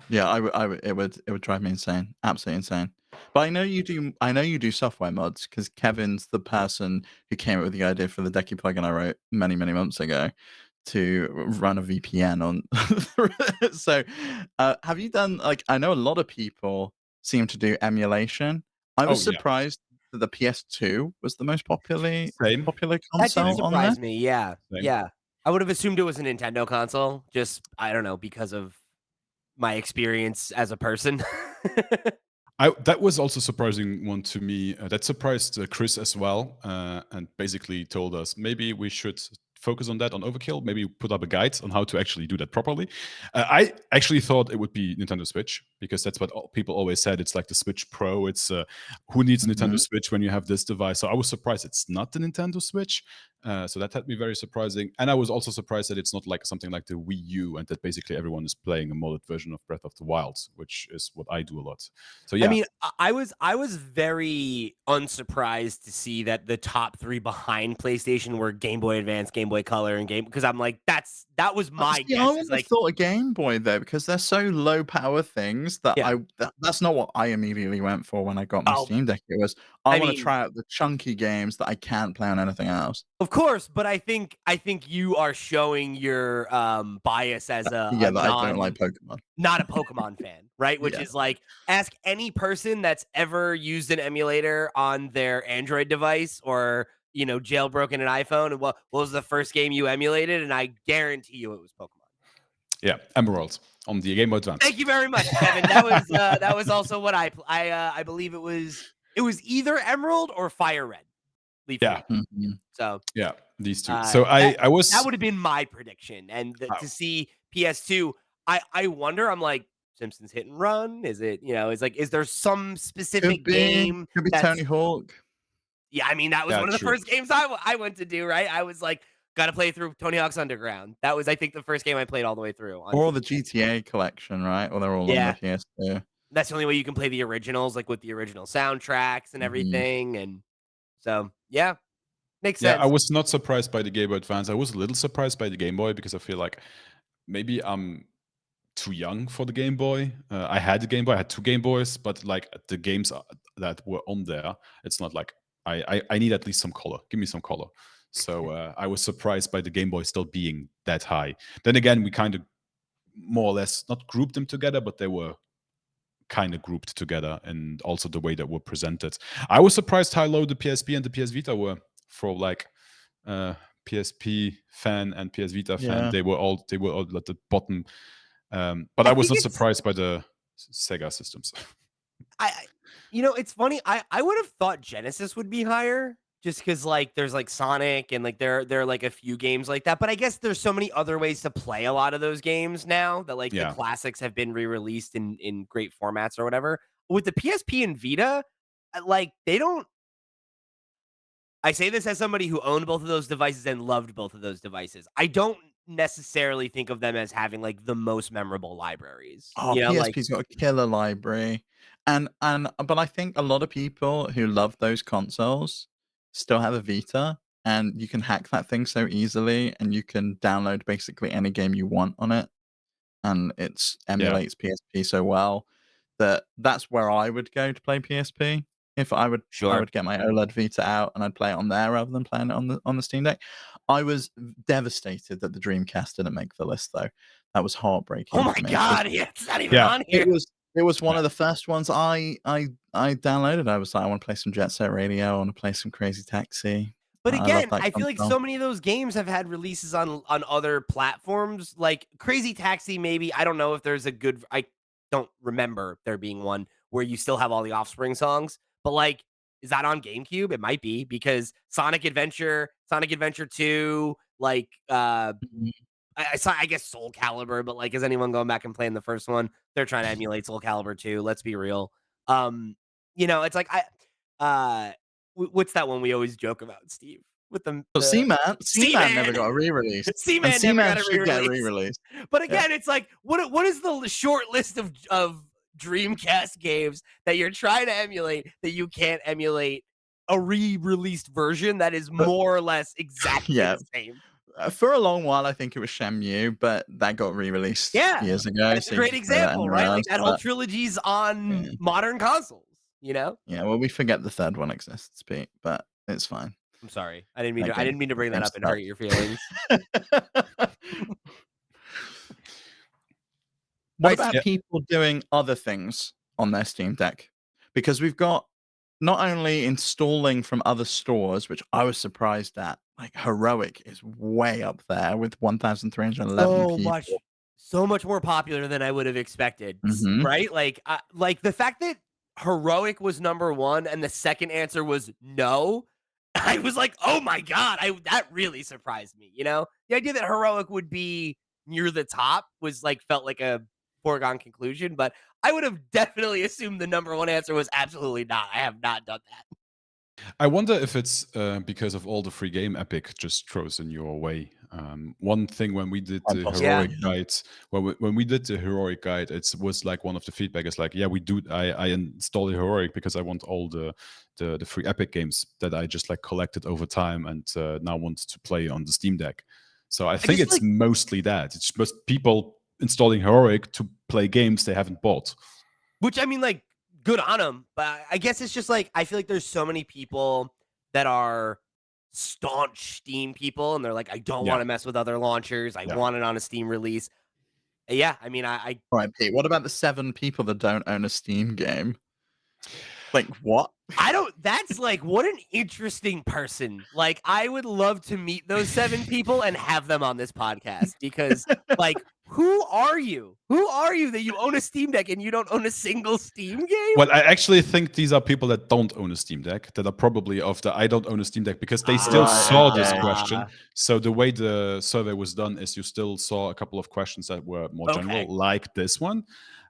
[SPEAKER 2] Yeah, it would drive me insane, absolutely insane. But I know you do. I know you do software mods, because Kevin's the person who came up with the idea for the Decky plugin I wrote many months ago to run a VPN on. So, have you done, like? I know a lot of people seem to do emulation. I was
[SPEAKER 3] Oh yeah,
[SPEAKER 2] surprised that the PS2 was the most
[SPEAKER 3] same,
[SPEAKER 2] popular
[SPEAKER 1] That didn't
[SPEAKER 2] console on there.
[SPEAKER 1] surprise me. Yeah,
[SPEAKER 3] same.
[SPEAKER 1] yeah. I would have assumed it was a Nintendo console. Just I don't know, because of my experience as a person.
[SPEAKER 3] That was also surprising one to me. That surprised Chris as well, and basically told us maybe we should focus on that on Overkill. Maybe put up a guide on how to actually do that properly. I actually thought it would be Nintendo Switch, because that's what people always said. It's like the Switch Pro. It's who needs a Nintendo
[SPEAKER 2] Mhm.
[SPEAKER 3] Switch when you have this device? So I was surprised it's not the Nintendo Switch. So that had me very surprising, and I was also surprised that it's not like something like the Wii U, and that basically everyone is playing a modded version of Breath of the Wild, which is what I do a lot. So
[SPEAKER 1] I
[SPEAKER 3] yeah,
[SPEAKER 1] mean, I was very unsurprised to see that the top 3 behind PlayStation were Game Boy Advance, Game Boy Color, and because I'm like, that was my
[SPEAKER 2] See, I
[SPEAKER 1] guess. Is
[SPEAKER 2] wouldn't have
[SPEAKER 1] like,
[SPEAKER 2] thought a Game Boy though, because they're so low power things that
[SPEAKER 1] yeah.
[SPEAKER 2] that's not what I immediately went for when I got my
[SPEAKER 1] Oh,
[SPEAKER 2] Steam Deck. It was, I
[SPEAKER 1] I
[SPEAKER 2] want to
[SPEAKER 1] mean,
[SPEAKER 2] try out the chunky games that I can't play on anything else.
[SPEAKER 1] of course, but I think you are showing your bias as
[SPEAKER 2] Yeah,
[SPEAKER 1] a
[SPEAKER 2] that I don't like Pokemon.
[SPEAKER 1] not a Pokemon fan, right? Which
[SPEAKER 2] Yeah.
[SPEAKER 1] is like, ask any person that's ever used an emulator on their Android device or, jailbroken an iPhone, and what was the first game you emulated? And I guarantee you it was Pokemon.
[SPEAKER 3] yeah, Emerald on the Game Boy Advance.
[SPEAKER 1] Thank you very much, Kevin. That was also what I believe it was either Emerald or Fire Red Leaf
[SPEAKER 3] Yeah,
[SPEAKER 1] Green.
[SPEAKER 2] Mhm.
[SPEAKER 1] So
[SPEAKER 3] yeah, these two. So I
[SPEAKER 1] that
[SPEAKER 3] was
[SPEAKER 1] would have been my prediction. And
[SPEAKER 3] oh,
[SPEAKER 1] to see PS2, I wonder. I'm like, Simpsons Hit and Run. Is it? Is there some specific game
[SPEAKER 2] Could be
[SPEAKER 1] that's?
[SPEAKER 2] Tony Hawk.
[SPEAKER 1] Yeah, I mean, that was
[SPEAKER 3] yeah,
[SPEAKER 1] one of the
[SPEAKER 3] true.
[SPEAKER 1] first games I went to do. Right, I was like, got to play through Tony Hawk's Underground. That was, I think, the first game I played all the way through on
[SPEAKER 2] Or
[SPEAKER 1] Super
[SPEAKER 2] the
[SPEAKER 1] Nintendo.
[SPEAKER 2] GTA collection, right? Or they're all on the
[SPEAKER 1] Yeah,
[SPEAKER 2] PS2.
[SPEAKER 1] That's the only way you can play the originals, like with the original soundtracks and
[SPEAKER 2] Mhm.
[SPEAKER 1] everything. And so, yeah, makes
[SPEAKER 3] Yeah, I
[SPEAKER 1] sense.
[SPEAKER 3] was not surprised by the Game Boy Advance. I was a little surprised by the Game Boy because I feel like maybe I'm too young for the Game Boy. I had the Game Boy, I had 2 Game Boys, but like the games that were on there, it's not like I need at least some color. Give me some color. So I was surprised by the Game Boy still being that high. Then again, we kind of more or less not grouped them together, but they were kind of grouped together, and also the way that were presented. I was surprised how low the PSP and the PS Vita were for like uh, PSP fan and PS Vita fan.
[SPEAKER 2] Yeah.
[SPEAKER 3] They were all at the bottom. But
[SPEAKER 1] I
[SPEAKER 3] I was
[SPEAKER 1] think
[SPEAKER 3] not
[SPEAKER 1] it's
[SPEAKER 3] surprised by the Sega systems.
[SPEAKER 1] it's funny. I would have thought Genesis would be higher just because like there's like Sonic and like there are like a few games like that. But I guess there's so many other ways to play a lot of those games now that like the
[SPEAKER 3] Yeah,
[SPEAKER 1] classics have been re-released in great formats or whatever. With the PSP and Vita, like they don't. I say this as somebody who owned both of those devices and loved both of those devices. I don't necessarily think of them as having like the most memorable libraries.
[SPEAKER 2] Oh,
[SPEAKER 1] You know, like
[SPEAKER 2] PSP's got a killer library. And but I think a lot of people who love those consoles still have a Vita, and you can hack that thing so easily, and you can download basically any game you want on it, and it's
[SPEAKER 3] yeah,
[SPEAKER 2] emulates PSP so well that that's where I would go to play PSP. If I
[SPEAKER 1] sure.
[SPEAKER 2] would get my OLED Vita out and I'd play it on there rather than playing it on the Steam Deck. I was devastated that the Dreamcast didn't make the list though. That was
[SPEAKER 1] Oh
[SPEAKER 2] heartbreaking
[SPEAKER 1] my
[SPEAKER 2] for me because
[SPEAKER 1] god, yeah, it's not even
[SPEAKER 3] yeah,
[SPEAKER 1] on here.
[SPEAKER 2] it was one
[SPEAKER 3] yeah.
[SPEAKER 2] of the first ones I downloaded. I was like, I want to play some Jet Set Radio. I want to play some Crazy Taxi.
[SPEAKER 1] But
[SPEAKER 2] I love
[SPEAKER 1] again,
[SPEAKER 2] that
[SPEAKER 1] I feel like
[SPEAKER 2] console.
[SPEAKER 1] so many of those games have had releases on other platforms, like Crazy Taxi. Maybe I don't know if there's a good. I don't remember there being one where you still have all the Offspring songs. But like, is that on GameCube? It might be because Sonic Adventure, Sonic Adventure Two, like
[SPEAKER 2] Mhm.
[SPEAKER 1] I saw, I guess Soul Calibur, but like, is anyone going back and playing the first one? They're trying to emulate Soul Calibur 2. Let's be real. Um, it's like what's that one we always joke about, Steve? With
[SPEAKER 2] But Seaman never
[SPEAKER 1] Seaman.
[SPEAKER 2] got a re-release, and
[SPEAKER 1] Seaman never
[SPEAKER 2] Seaman
[SPEAKER 1] got a
[SPEAKER 2] should get a
[SPEAKER 1] re-release.
[SPEAKER 2] re-release.
[SPEAKER 1] But
[SPEAKER 2] Yeah.
[SPEAKER 1] again, it's like what is the short list of Dreamcast games that you're trying to emulate that you can't emulate a re-released version that is
[SPEAKER 2] But
[SPEAKER 1] more or less exactly
[SPEAKER 2] yeah,
[SPEAKER 1] the same?
[SPEAKER 2] for a long while, I think it was Shenmue, but that got re-released
[SPEAKER 1] Yeah.
[SPEAKER 2] years ago,
[SPEAKER 1] That's a
[SPEAKER 2] so you
[SPEAKER 1] great
[SPEAKER 2] could play that
[SPEAKER 1] example,
[SPEAKER 2] anywhere
[SPEAKER 1] right? Like,
[SPEAKER 2] else,
[SPEAKER 1] that whole
[SPEAKER 2] but
[SPEAKER 1] trilogy's
[SPEAKER 2] yeah.
[SPEAKER 1] on modern consoles, you know?
[SPEAKER 2] Yeah, well, we forget the third one exists, Pete, but it's fine.
[SPEAKER 1] I'm sorry. I didn't mean
[SPEAKER 2] That
[SPEAKER 1] to I
[SPEAKER 2] game
[SPEAKER 1] didn't mean to
[SPEAKER 2] that
[SPEAKER 1] bring that
[SPEAKER 2] game
[SPEAKER 1] up and hurt your feelings.
[SPEAKER 2] sucked. What
[SPEAKER 1] Alright,
[SPEAKER 2] about
[SPEAKER 3] Yeah.
[SPEAKER 2] people doing other things on their Steam Deck? Because we've got not only installing from other stores, which I was surprised at, like Heroic is way up there with 1,311
[SPEAKER 1] so much
[SPEAKER 2] people.
[SPEAKER 1] so much more popular than I would have expected,
[SPEAKER 2] Mhm.
[SPEAKER 1] right? Like, the fact that Heroic was number 1 and the second answer was no, I was like, "Oh my god." That really surprised me, you know? The idea that Heroic would be near the top was, like, felt like a foregone conclusion, but I would have definitely assumed the number 1 answer was absolutely not. I have not done that.
[SPEAKER 3] I wonder if it's because of all the free game Epic just throws in your way. One thing when we did
[SPEAKER 2] Quite
[SPEAKER 3] the
[SPEAKER 1] Yeah.
[SPEAKER 2] possibly,
[SPEAKER 3] heroic
[SPEAKER 2] yeah.
[SPEAKER 3] guide, when we did the heroic guide, it was like one of the feedback is like, yeah, we do. I install the heroic because I want all the free Epic games that I just like collected over time and now want to play on the Steam Deck. So I
[SPEAKER 1] I
[SPEAKER 3] think
[SPEAKER 1] just
[SPEAKER 3] it's
[SPEAKER 1] like
[SPEAKER 3] mostly that. It's just people installing heroic to play games they haven't bought.
[SPEAKER 1] Which I mean, like, good on them, but I guess it's just like I feel like there's so many people that are staunch Steam people, and they're like, I don't
[SPEAKER 3] Yeah,
[SPEAKER 1] want to mess with other launchers. I
[SPEAKER 3] yeah.
[SPEAKER 1] want it on a Steam release. Yeah, I mean, I
[SPEAKER 2] All right, Pete, what about the 7 people that don't own a Steam game? Like, what?
[SPEAKER 1] I don't. That's like what an interesting person. Like, I would love to meet those 7 people and have them on this podcast because, like, who are you? Who are you that you own a Steam Deck and you don't own a single Steam game?
[SPEAKER 3] Well, I actually think these are people that don't own a Steam Deck, that are probably of the I don't own a Steam Deck because they still
[SPEAKER 2] Right,
[SPEAKER 3] saw this
[SPEAKER 2] okay.
[SPEAKER 3] question.
[SPEAKER 1] Ah,
[SPEAKER 3] So the way the survey was done is you still saw a couple of questions that were more
[SPEAKER 1] okay.
[SPEAKER 3] general, like this one.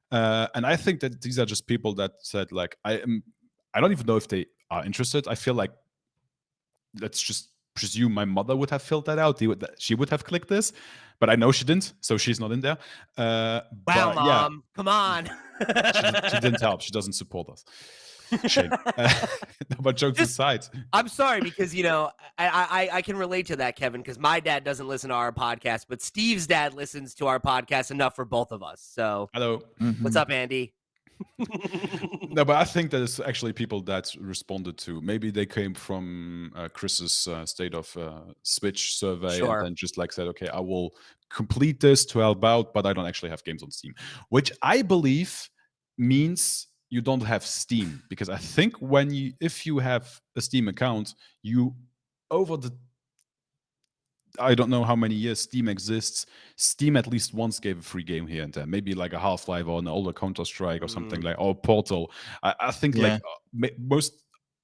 [SPEAKER 3] And I think that these are just people that said, like, I don't even know if they are interested. I feel like let's just presume my mother would have filled that out. She would have clicked this, but I know she didn't, so she's not in there.
[SPEAKER 1] Wow,
[SPEAKER 3] but
[SPEAKER 1] Mom,
[SPEAKER 3] yeah,
[SPEAKER 1] come on.
[SPEAKER 3] she didn't help. She doesn't support us. Shame. No, but jokes aside,
[SPEAKER 1] I'm sorry because I can relate to that, Kevin, because my dad doesn't listen to our podcast, but Steve's dad listens to our podcast enough for both of us. So,
[SPEAKER 3] hello.
[SPEAKER 1] What's up, Andy?
[SPEAKER 3] No, but I think that it's actually people that responded to. Maybe they came from Chris's State of Switch survey
[SPEAKER 1] Sure.
[SPEAKER 3] and then just like said, okay, I will complete this to help out, but I don't actually have games on Steam, which I believe means you don't have Steam, because I think if you have a Steam account, you I don't know how many years Steam exists. Steam at least once gave a free game here and there, maybe like a Half-Life or an older Counter-Strike or something like, or Portal. I think like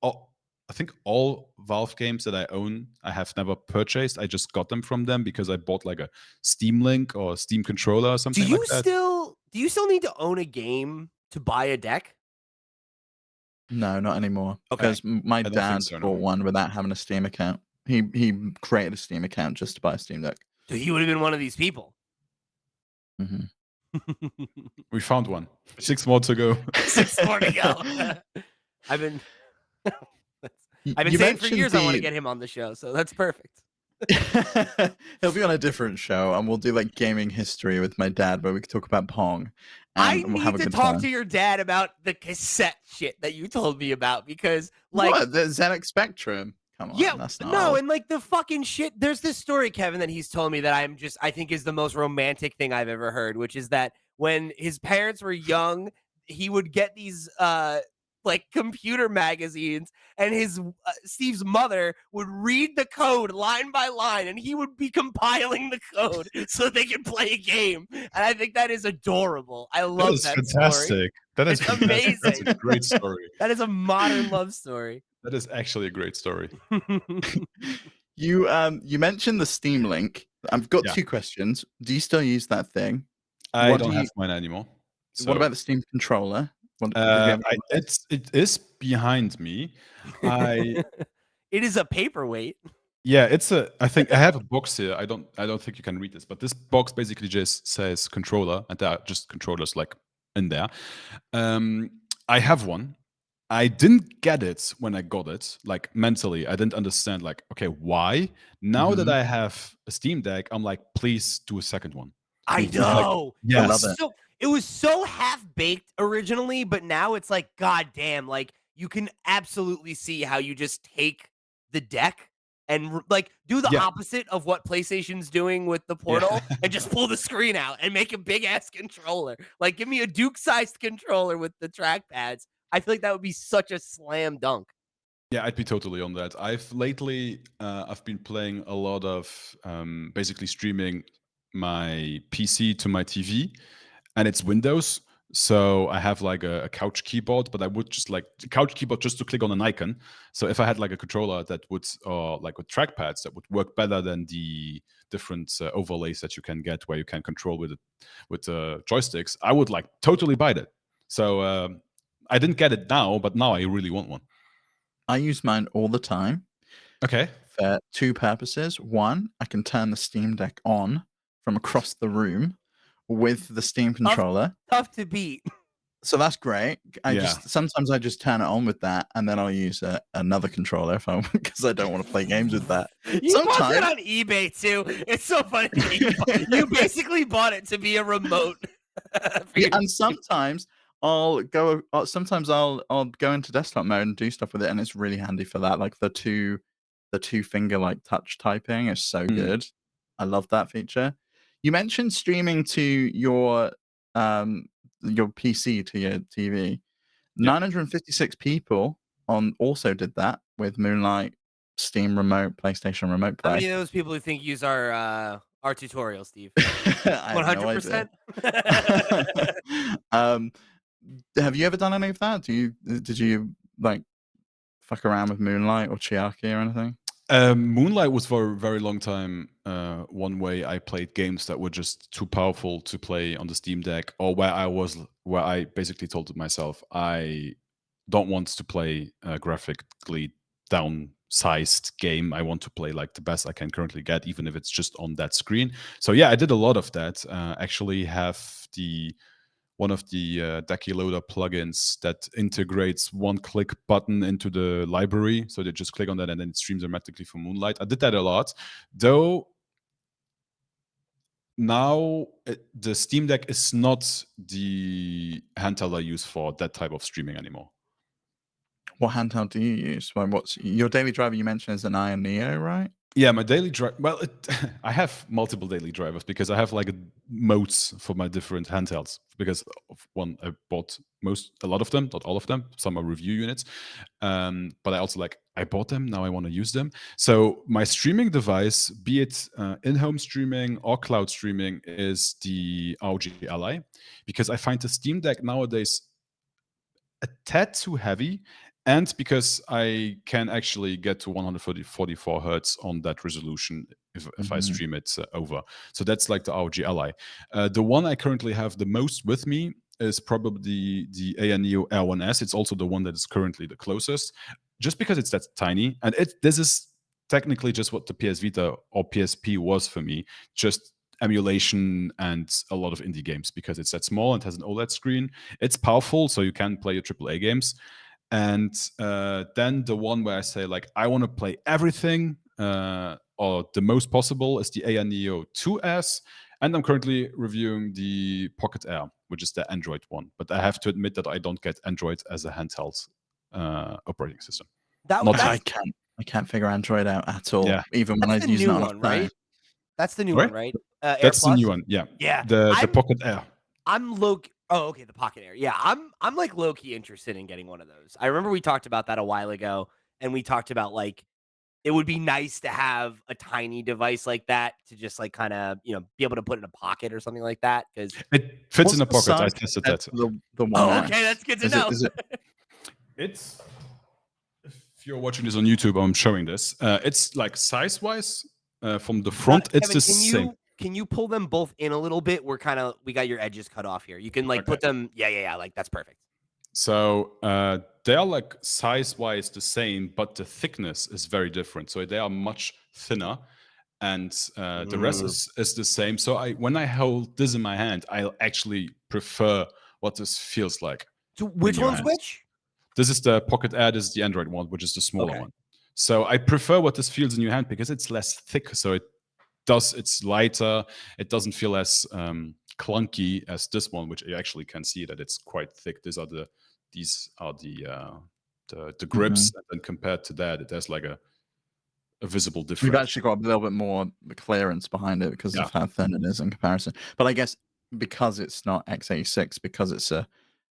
[SPEAKER 3] I think all Valve games that I own, I have never purchased. I just got them from them because I bought like a Steam Link or a Steam controller or something like that.
[SPEAKER 1] Do you still need to own a game to buy a deck?
[SPEAKER 2] No, not anymore.
[SPEAKER 1] Okay.
[SPEAKER 2] Because my
[SPEAKER 3] don't
[SPEAKER 2] dad
[SPEAKER 3] think so, no.
[SPEAKER 2] bought one without having a Steam account. He created a Steam account just to buy a Steam Deck.
[SPEAKER 1] So he would have been one of these people.
[SPEAKER 2] hmm
[SPEAKER 3] We found one. 6 more to go.
[SPEAKER 1] 6 more to go. I've been saying for years I want to get him on the show, so that's perfect.
[SPEAKER 2] He'll be on a different show, and we'll do like gaming history with my dad, where we can talk about Pong.
[SPEAKER 1] I
[SPEAKER 2] we'll have
[SPEAKER 1] need
[SPEAKER 2] a
[SPEAKER 1] to
[SPEAKER 2] good
[SPEAKER 1] talk
[SPEAKER 2] time.
[SPEAKER 1] to your dad about the cassette shit that you told me about, because like
[SPEAKER 2] What? The ZX Spectrum? Come on,
[SPEAKER 1] yeah,
[SPEAKER 2] that's not
[SPEAKER 1] no,
[SPEAKER 2] old.
[SPEAKER 1] and like the fucking shit. There's this story, Kevin, that he's told me that I think is the most romantic thing I've ever heard, which is that when his parents were young, he would get these like computer magazines, and his Steve's mother would read the code line by line, and he would be compiling the code so they could play a game. And I think that is adorable. I love that
[SPEAKER 3] fantastic.
[SPEAKER 1] story.
[SPEAKER 3] That is
[SPEAKER 1] It's
[SPEAKER 3] amazing. That's
[SPEAKER 1] amazing.
[SPEAKER 3] a great story.
[SPEAKER 1] That is a modern love story.
[SPEAKER 3] That is actually a great story.
[SPEAKER 2] You mentioned the Steam Link. I've got
[SPEAKER 3] Yeah.
[SPEAKER 2] 2 questions. Do you still use that thing?
[SPEAKER 3] I don't have mine anymore.
[SPEAKER 2] What about the Steam controller?
[SPEAKER 3] It is behind me.
[SPEAKER 1] It is a paperweight.
[SPEAKER 3] Yeah, I think I have a box here. I don't think you can read this, but this box basically just says controller, and there are just controllers like in there. I have one. I didn't get it when I got it. Like mentally, I didn't understand. Like, okay, why? Now that I have a Steam Deck, I'm like, please do a second one.
[SPEAKER 1] I know.
[SPEAKER 3] Yes.
[SPEAKER 2] I love it.
[SPEAKER 1] It was so half-baked originally, but now it's like, goddamn, like you can absolutely see how you just take the deck and like do the opposite of what PlayStation's doing with the Portal and just pull the screen out and make a big-ass controller. Like, give me a Duke-sized controller with the trackpads. I feel like that would be such a slam dunk.
[SPEAKER 3] Yeah, I'd be totally on that. I've been playing a lot of basically streaming my PC to my TV, and it's Windows. So I have like a couch keyboard, but I would just like the couch keyboard just to click on an icon. So if I had like a controller that would, or like with trackpads that would work better than the different overlays that you can get where you can control with joysticks, I would like totally buy that. So I didn't get it now, but now I really want one.
[SPEAKER 2] I use mine all the time.
[SPEAKER 3] Okay.
[SPEAKER 2] For 2 purposes. One, I can turn the Steam Deck on from across the room with the Steam controller.
[SPEAKER 1] Tough to beat.
[SPEAKER 2] So that's great. Sometimes I just turn it on with that, and then I'll use another controller because I don't want to play games with that.
[SPEAKER 1] You bought it on eBay too. It's so funny. You basically bought it to be a remote.
[SPEAKER 2] And sometimes I'll go into desktop mode and do stuff with it, and it's really handy for that. Like the two finger like touch typing is so good. I love that feature. You mentioned streaming to your PC to your TV. 956 people also did that with Moonlight, Steam Remote, PlayStation Remote Play.
[SPEAKER 1] How many of those people who think use our tutorial, Steve?
[SPEAKER 2] 100%. Have you ever done any of that? Did you like fuck around with Moonlight or Chiaki or anything?
[SPEAKER 3] Moonlight was for a very long time one way I played games that were just too powerful to play on the Steam Deck, or where I basically told myself I don't want to play graphically down sized game. I want to play like the best I can currently get, even if it's just on that screen. So yeah, I did a lot of that. Actually have one of the Decky Loader plugins that integrates one-click button into the library. So they just click on that and then it streams automatically for Moonlight. I did that a lot. Though now the Steam Deck is not the handheld I use for that type of streaming anymore.
[SPEAKER 2] What handheld do you use? What's your daily driver you mentioned is an Iron Neo, right?
[SPEAKER 3] Yeah, my daily drive. Well, I have multiple daily drivers because I have like modes for my different handhelds. Because of one, I bought a lot of them, not all of them. Some are review units, but I also I bought them. Now I want to use them. So my streaming device, be it in-home streaming or cloud streaming, is the ROG Ally, because I find the Steam Deck nowadays a tad too heavy, and because I can actually get to 144 hertz on that resolution if I stream it over. So that's like the ROG Ally. The one I currently have the most with me is probably the ANEO R1S. It's also the one that is currently the closest, just because it's that tiny. And this is technically just what the PS Vita or PSP was for me, just emulation and a lot of indie games, because it's that small and has an OLED screen. It's powerful, so you can play your AAA games. And then the one where I say I want to play everything or the most possible is the ANEO 2S. And I'm currently reviewing the Pocket Air, which is the Android one. But I have to admit that I don't get Android as a handheld operating system.
[SPEAKER 2] I can't figure Android out at all, even when I use it on a phone.
[SPEAKER 1] Right? That's the new one, right?
[SPEAKER 3] That's
[SPEAKER 1] Air
[SPEAKER 3] the
[SPEAKER 1] Plus?
[SPEAKER 3] new one, yeah.
[SPEAKER 1] Yeah.
[SPEAKER 3] The Pocket Air.
[SPEAKER 1] I'm Oh, okay, the Pocket Air. Yeah, I'm like low key interested in getting one of those. I remember we talked about that a while ago, and we talked about it would be nice to have a tiny device like that to just kind of be able to put in a pocket or something like that, because
[SPEAKER 3] it fits in a pocket. I tested that.
[SPEAKER 2] The one.
[SPEAKER 1] Oh, okay, that's good to know.
[SPEAKER 3] It's if you're watching this on YouTube, I'm showing this. It's like size wise from the front, it's
[SPEAKER 1] Kevin,
[SPEAKER 3] the same.
[SPEAKER 1] Can you pull them both in a little bit? We got your edges cut off here. You can put them. Yeah. That's perfect.
[SPEAKER 3] So they are size-wise the same, but the thickness is very different. So they are much thinner, and the rest is the same. So when I hold this in my hand, I actually prefer what this feels like.
[SPEAKER 1] So which one's which?
[SPEAKER 3] This is the Pocket Air. This is the Android one, which is the smaller one. So I prefer what this feels in your hand because it's less thick. So it's lighter. It doesn't feel as clunky as this one, which you actually can see that it's quite thick. These are the grips, and then compared to that, it has a visible difference.
[SPEAKER 2] We've actually got a little bit more the clearance behind it because of how thin it is in comparison. But I guess because it's not x86, because it's a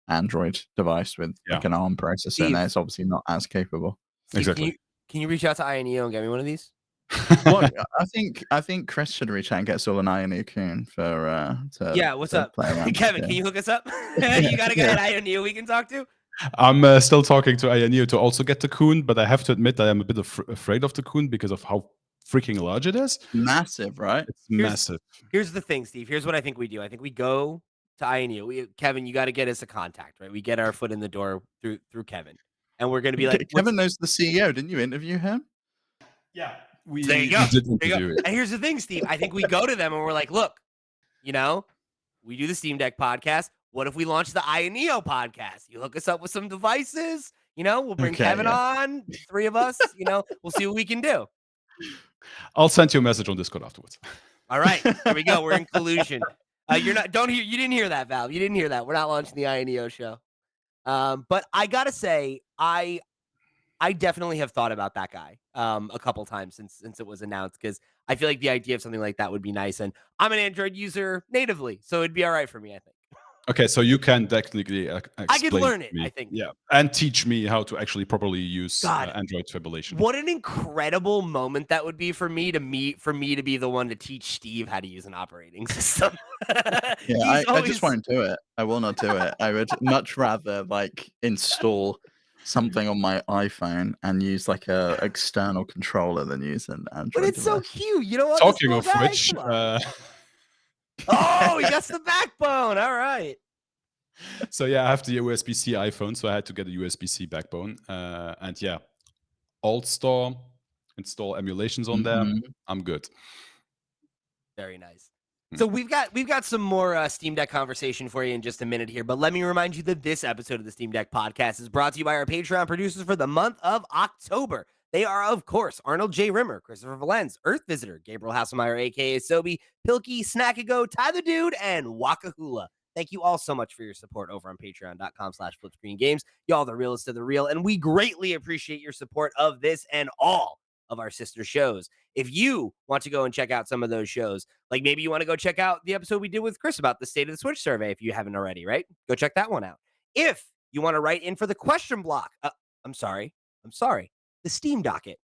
[SPEAKER 2] Android device with an ARM processor, and it's obviously not as capable.
[SPEAKER 1] Steve, exactly. Can you reach out to INEO and get me one of these?
[SPEAKER 2] Well, I think Chris should reach out and get Soul and INEO Kun for
[SPEAKER 1] what's up? Kevin, can you hook us up? You got a guy at INEO we can talk to?
[SPEAKER 3] I'm still talking to INEO to also get the Kun, but I have to admit that I'm a bit afraid of the Kun because of how freaking large it is.
[SPEAKER 2] Massive, right?
[SPEAKER 3] It's massive.
[SPEAKER 1] Here's the thing, Steve. Here's what I think we do. I think we go to INEO. Kevin, you got to get us a contact, right? We get our foot in the door through Kevin, and we're going to be like,
[SPEAKER 2] Kevin knows the CEO. Didn't you interview him?
[SPEAKER 3] Yeah.
[SPEAKER 1] There you go. And here's the thing, Steve. I think we go to them and we're like, look, we do the Steam Deck podcast. What if we launch the INEO podcast? You hook us up with some devices. We'll bring Kevin on, 3 of us. We'll see what we can do.
[SPEAKER 3] I'll send you a message on Discord afterwards.
[SPEAKER 1] All right, here we go. We're in collusion. You didn't hear that, Val. You didn't hear that. We're not launching the INEO show. But I gotta say, I definitely have thought about that guy a couple times since it was announced, because I feel like the idea of something like that would be nice. And I'm an Android user natively, so it'd be all right for me, I think.
[SPEAKER 3] Okay, so you can technically explain
[SPEAKER 1] I could learn it, I think.
[SPEAKER 3] Yeah, and teach me how to actually properly use Android fibrillation.
[SPEAKER 1] What an incredible moment that would be for me to be the one to teach Steve how to use an operating system.
[SPEAKER 2] I just won't do it. I will not do it. I would much rather install something on my iPhone and use a external controller than use an Android
[SPEAKER 1] But it's
[SPEAKER 2] device.
[SPEAKER 1] so cute. You know what?
[SPEAKER 3] Talking of which,
[SPEAKER 1] oh, he got the backbone. All right.
[SPEAKER 3] So yeah, I have the USB-C iPhone, so I had to get a USB-C backbone. And yeah, AltStore install emulations on them, I'm good.
[SPEAKER 1] Very nice. So
[SPEAKER 3] Hmm.
[SPEAKER 1] we've got some more Steam Deck conversation for you in just a minute here, but let me remind you that this episode of the Steam Deck podcast is brought to you by our Patreon producers for the month of October. They are, of course, Arnold J. Rimmer, Christopher Valenz, Earth Visitor, Gabriel Hasselmeyer, aka Sobi, Pilkey, Snackago, Ty the Dude, and Wakahula. Thank you all so much for your support over on patreon.com/flipscreengames. Y'all the realest of the real, and we greatly appreciate your support of this and all of our sister shows. If you want to go and check out some of those shows, like maybe you want to go check out the episode we did with Chris about the state of the Switch survey, if you haven't already, right? Go check that one out. If you want to write in for the question block, I'm sorry, the Steam Docket.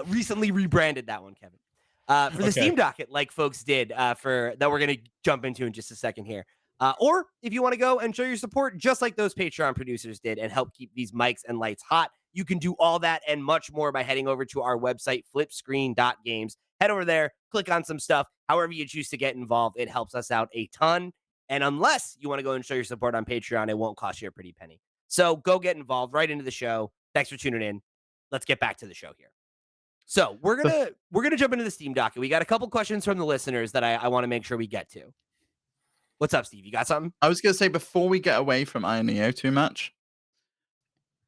[SPEAKER 1] Recently rebranded that one, Kevin. For the Steam Docket, like folks did for that we're going to jump into in just a second here. Or if you want to go and show your support just like those Patreon producers did and help keep these mics and lights hot, you can do all that and much more by heading over to our website, flipscreen.games. Head over there, click on some stuff. However you choose to get involved, it helps us out a ton. And unless you want to go and show your support on Patreon, it won't cost you a pretty penny. So go get involved right into the show. Thanks for tuning in. Let's get back to the show here. So we're gonna jump into the Steam Docket. We got a couple questions from the listeners that I want to make sure we get to. What's up, Steve? You got something?
[SPEAKER 2] I was going to say, before we get away from INEO too much,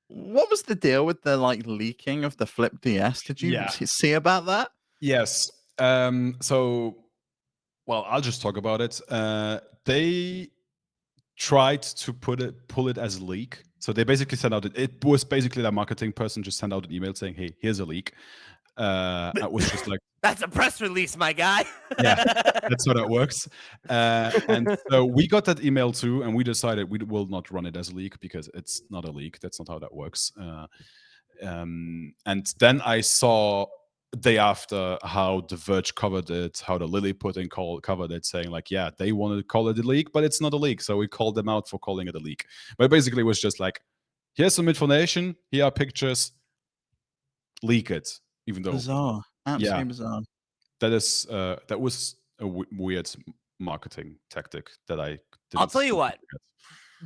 [SPEAKER 2] what was the deal with the leaking of the Flip DS? Did you see about that?
[SPEAKER 3] Yes. So, well, I'll just talk about it. They tried to pull it as a leak. So they basically sent out it was basically that marketing person just sent out an email saying, "Hey, here's a leak." I was just like,
[SPEAKER 1] "That's a press release, my guy."
[SPEAKER 3] Yeah, that's how that works. And so we got that email too, and we decided we will not run it as a leak because it's not a leak. That's not how that works. And then I saw day after how The Verge covered it, how the Lilliput covered it, saying like, yeah, they wanted to call it a leak, but it's not a leak. So we called them out for calling it a leak. But basically it was just like, here's some information, here are pictures, leak it. Even though
[SPEAKER 2] Bizarre. Absolutely bizarre.
[SPEAKER 3] that was a weird marketing tactic that I didn't.
[SPEAKER 1] I'll tell you what.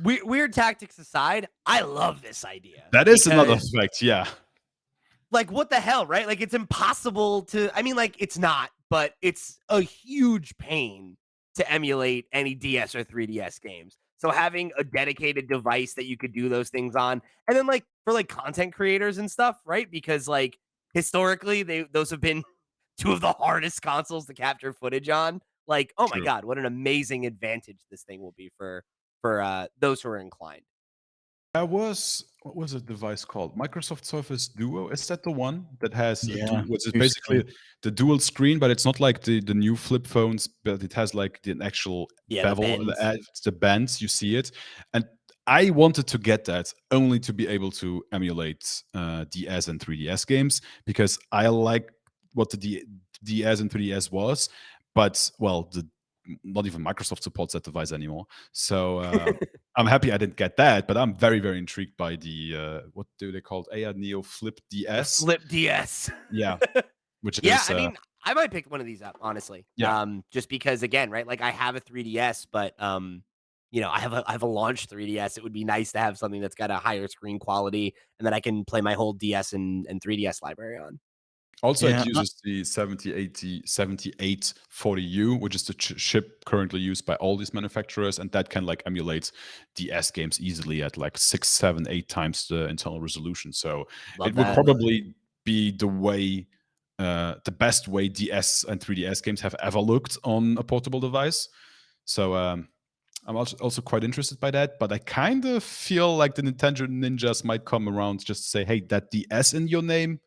[SPEAKER 1] Weird tactics aside, I love this idea.
[SPEAKER 3] That is another fact, yeah.
[SPEAKER 1] Like, what the hell, right? Like, it's impossible to, I mean, like, it's not, but it's a huge pain to emulate any DS or 3DS games. So having a dedicated device that you could do those things on, and then like for like content creators and stuff, right? Because like historically, those have been two of the hardest consoles to capture footage on. Like, oh my God, what an amazing advantage this thing will be for those who are inclined.
[SPEAKER 3] What was a device called? Microsoft Surface Duo? Is that the one that has which is
[SPEAKER 2] two
[SPEAKER 3] basically
[SPEAKER 2] screen.
[SPEAKER 3] the dual screen, but it's not like the new flip phones, but it has like the actual bevel, the bands, you see it. And I wanted to get that only to be able to emulate DS and 3DS games because I like what the DS and 3DS was, but well, not even Microsoft supports that device anymore. So I'm happy I didn't get that, but I'm very, very intrigued by the what do they call it? AR Neo Flip DS.
[SPEAKER 1] The Flip DS.
[SPEAKER 3] Yeah. Which
[SPEAKER 1] is I mean, I might pick one of these up, honestly.
[SPEAKER 3] Yeah.
[SPEAKER 1] Just because again, right? Like I have a 3DS, but you know, I have a launch 3DS. It would be nice to have something that's got a higher screen quality and that I can play my whole DS and 3DS library on.
[SPEAKER 3] Also, it uses the 7840U, which is the chip currently used by all these manufacturers, and that can like emulate DS games easily at like 6, 7, 8 times the internal resolution. So would probably be the way, the best way DS and 3DS games have ever looked on a portable device. So I'm also quite interested by that, but I kind of feel like the Nintendo ninjas might come around just to say, hey, that DS in your name.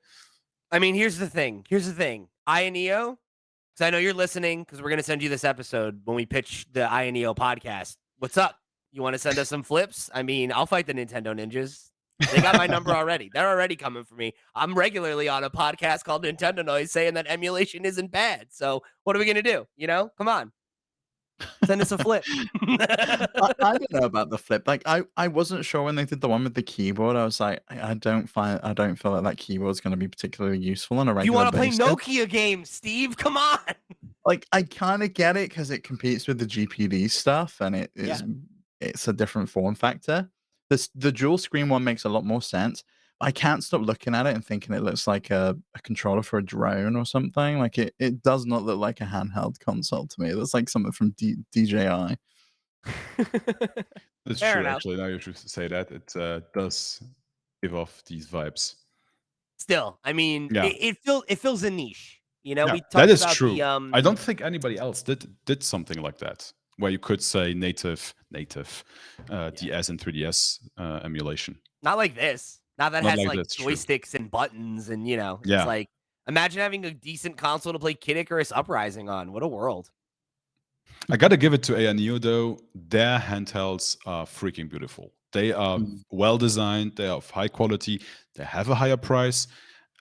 [SPEAKER 1] I mean, here's the thing. INEO, because I know you're listening, because we're going to send you this episode when we pitch the INEO podcast. What's up? You want to send us some flips? I mean, I'll fight the Nintendo ninjas. They got my number already. They're already coming for me. I'm regularly on a podcast called Nintendo Noise saying that emulation isn't bad. So what are we going to do? You know, come on. Send us a flip.
[SPEAKER 2] I don't know about the flip. Like I wasn't sure when they did the one with the keyboard. I was like, I don't feel like that keyboard is going to be particularly useful on a regular basis.
[SPEAKER 1] You want to play Nokia games, Steve? Come on.
[SPEAKER 2] Like I kind of get it because it competes with the GPD stuff, and it's a different form factor. The dual screen one makes a lot more sense. I can't stop looking at it and thinking it looks like a controller for a drone or something. Like it does not look like a handheld console to me. It looks like something from DJI.
[SPEAKER 3] That's
[SPEAKER 1] Fair
[SPEAKER 3] true.
[SPEAKER 1] enough.
[SPEAKER 3] Actually, now you should say that it does give off these vibes.
[SPEAKER 1] Still, I mean,
[SPEAKER 3] Yeah,
[SPEAKER 1] it fills a niche. You know,
[SPEAKER 3] yeah,
[SPEAKER 1] we
[SPEAKER 3] that
[SPEAKER 1] talked
[SPEAKER 3] is
[SPEAKER 1] about
[SPEAKER 3] true.
[SPEAKER 1] the
[SPEAKER 3] I don't think anybody else did something like that, where you could say native
[SPEAKER 1] yeah,
[SPEAKER 3] DS and 3DS emulation.
[SPEAKER 1] not like this. Not that
[SPEAKER 3] Not
[SPEAKER 1] has
[SPEAKER 3] like
[SPEAKER 1] like
[SPEAKER 3] that's true.
[SPEAKER 1] joysticks and buttons, and it's
[SPEAKER 3] Yeah,
[SPEAKER 1] like imagine having a decent console to play Kid Icarus Uprising on. What a world!
[SPEAKER 3] I gotta give it to ANU though. Their handhelds are freaking beautiful. They are
[SPEAKER 2] Mm.
[SPEAKER 3] well designed. They are of high quality. They have a higher price.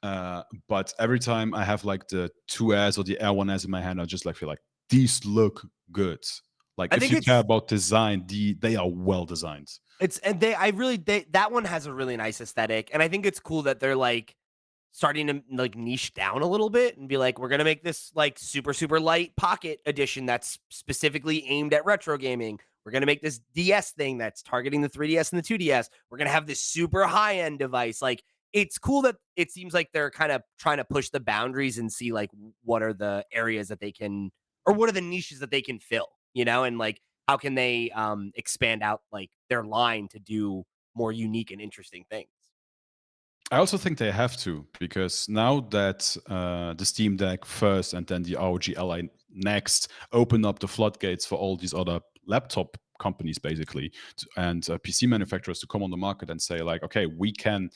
[SPEAKER 3] But every time I have like the 2S or the Air 1S in my hand, I just like feel like these look good. Like
[SPEAKER 1] I
[SPEAKER 3] if
[SPEAKER 1] think
[SPEAKER 3] you care about design, they are well designed.
[SPEAKER 1] that one has a really nice aesthetic, and I think it's cool that they're like starting to like niche down a little bit and be like, we're gonna make this like super light pocket edition that's specifically aimed at retro gaming. We're gonna make this DS thing that's targeting the 3DS and the 2DS. We're gonna have this super high end device. Like, it's cool that it seems like they're kind of trying to push the boundaries and see like what are the areas that they can, or what are the niches that they can fill, and like how can they expand out like their line to do more unique and interesting things.
[SPEAKER 3] I also think they have to, because now that the Steam Deck first and then the ROG Ally next open up the floodgates for all these other laptop companies, basically, and PC manufacturers to come on the market and say, like, okay, we can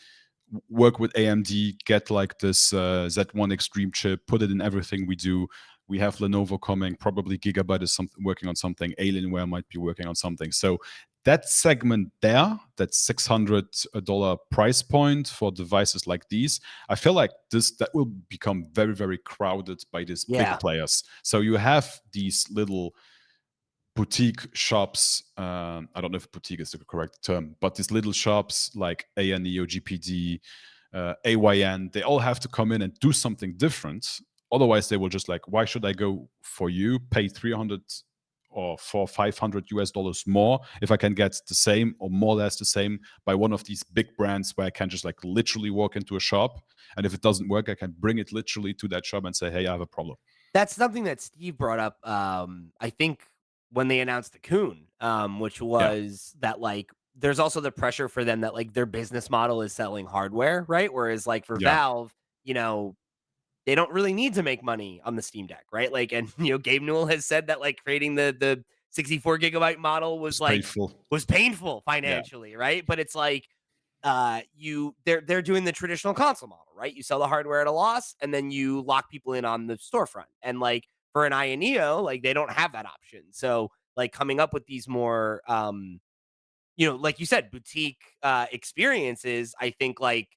[SPEAKER 3] work with AMD, get like this Z1 Extreme chip, put it in everything we do. We have Lenovo coming, probably Gigabyte is working on something, Alienware might be working on something. So that segment there, that $600 price point for devices like these, I feel like that will become very, very crowded by these big
[SPEAKER 1] Yeah.
[SPEAKER 3] players. So you have these little boutique shops. I don't know if boutique is the correct term, but these little shops like ANE or GPD, AYN, they all have to come in and do something different. Otherwise, they will just like, why should I go for you, pay 300 or for 500 US dollars more if I can get the same or more or less the same by one of these big brands where I can just like literally walk into a shop, and if it doesn't work, I can bring it literally to that shop and say, hey, I have a problem.
[SPEAKER 1] That's something that Steve brought up, I think when they announced the Coon, which was that like there's also the pressure for them that like their business model is selling hardware, right? Whereas like for
[SPEAKER 3] Yeah,
[SPEAKER 1] Valve, they don't really need to make money on the Steam Deck, right? Like, and Gabe Newell has said that like creating the 64 gigabyte model
[SPEAKER 3] it's painful.
[SPEAKER 1] was painful
[SPEAKER 3] Yeah.
[SPEAKER 1] financially, right? But it's like they're doing the traditional console model, right? You sell the hardware at a loss and then you lock people in on the storefront. And like for an INEO, like they don't have that option. So like coming up with these more like you said, boutique experiences, I think like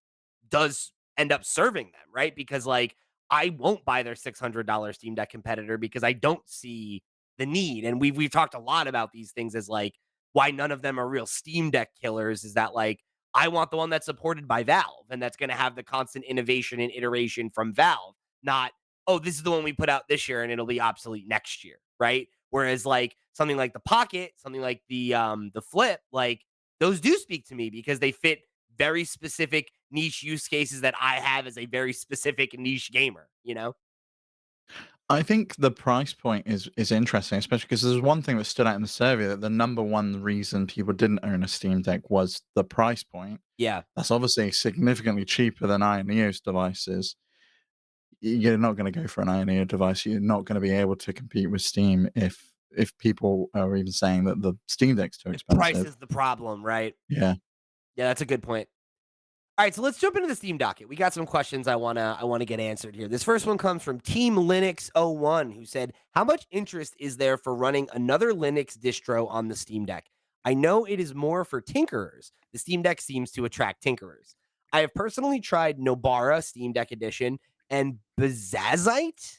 [SPEAKER 1] does end up serving them, right? Because like I won't buy their $600 Steam Deck competitor because I don't see the need. And we've talked a lot about these things as like why none of them are real Steam Deck killers is that like I want the one that's supported by Valve and that's going to have the constant innovation and iteration from Valve, not oh, this is the one we put out this year and it'll be obsolete next year, right? Whereas like something like the Pocket, something like the Flip, like those do speak to me because they fit very specific niche use cases that I have as a very specific niche gamer.
[SPEAKER 2] I think the price point is interesting, especially because there's one thing that stood out in the survey that the number one reason people didn't own a Steam Deck was the price point.
[SPEAKER 1] Yeah.
[SPEAKER 2] That's obviously significantly cheaper than INEO's devices. You're not going to go for an INEO device. You're not going to be able to compete with Steam if people are even saying that the Steam Deck's too
[SPEAKER 1] If price
[SPEAKER 2] expensive.
[SPEAKER 1] is the problem, right?
[SPEAKER 2] Yeah.
[SPEAKER 1] Yeah, that's a good point. All right, so let's jump into the Steam docket. We got some questions I wanna get answered here. This first one comes from Team Linux 01, who said, "How much interest is there for running another Linux distro on the Steam Deck? I know it is more for tinkerers. The Steam Deck seems to attract tinkerers. I have personally tried Nobara Steam Deck Edition and Bazite,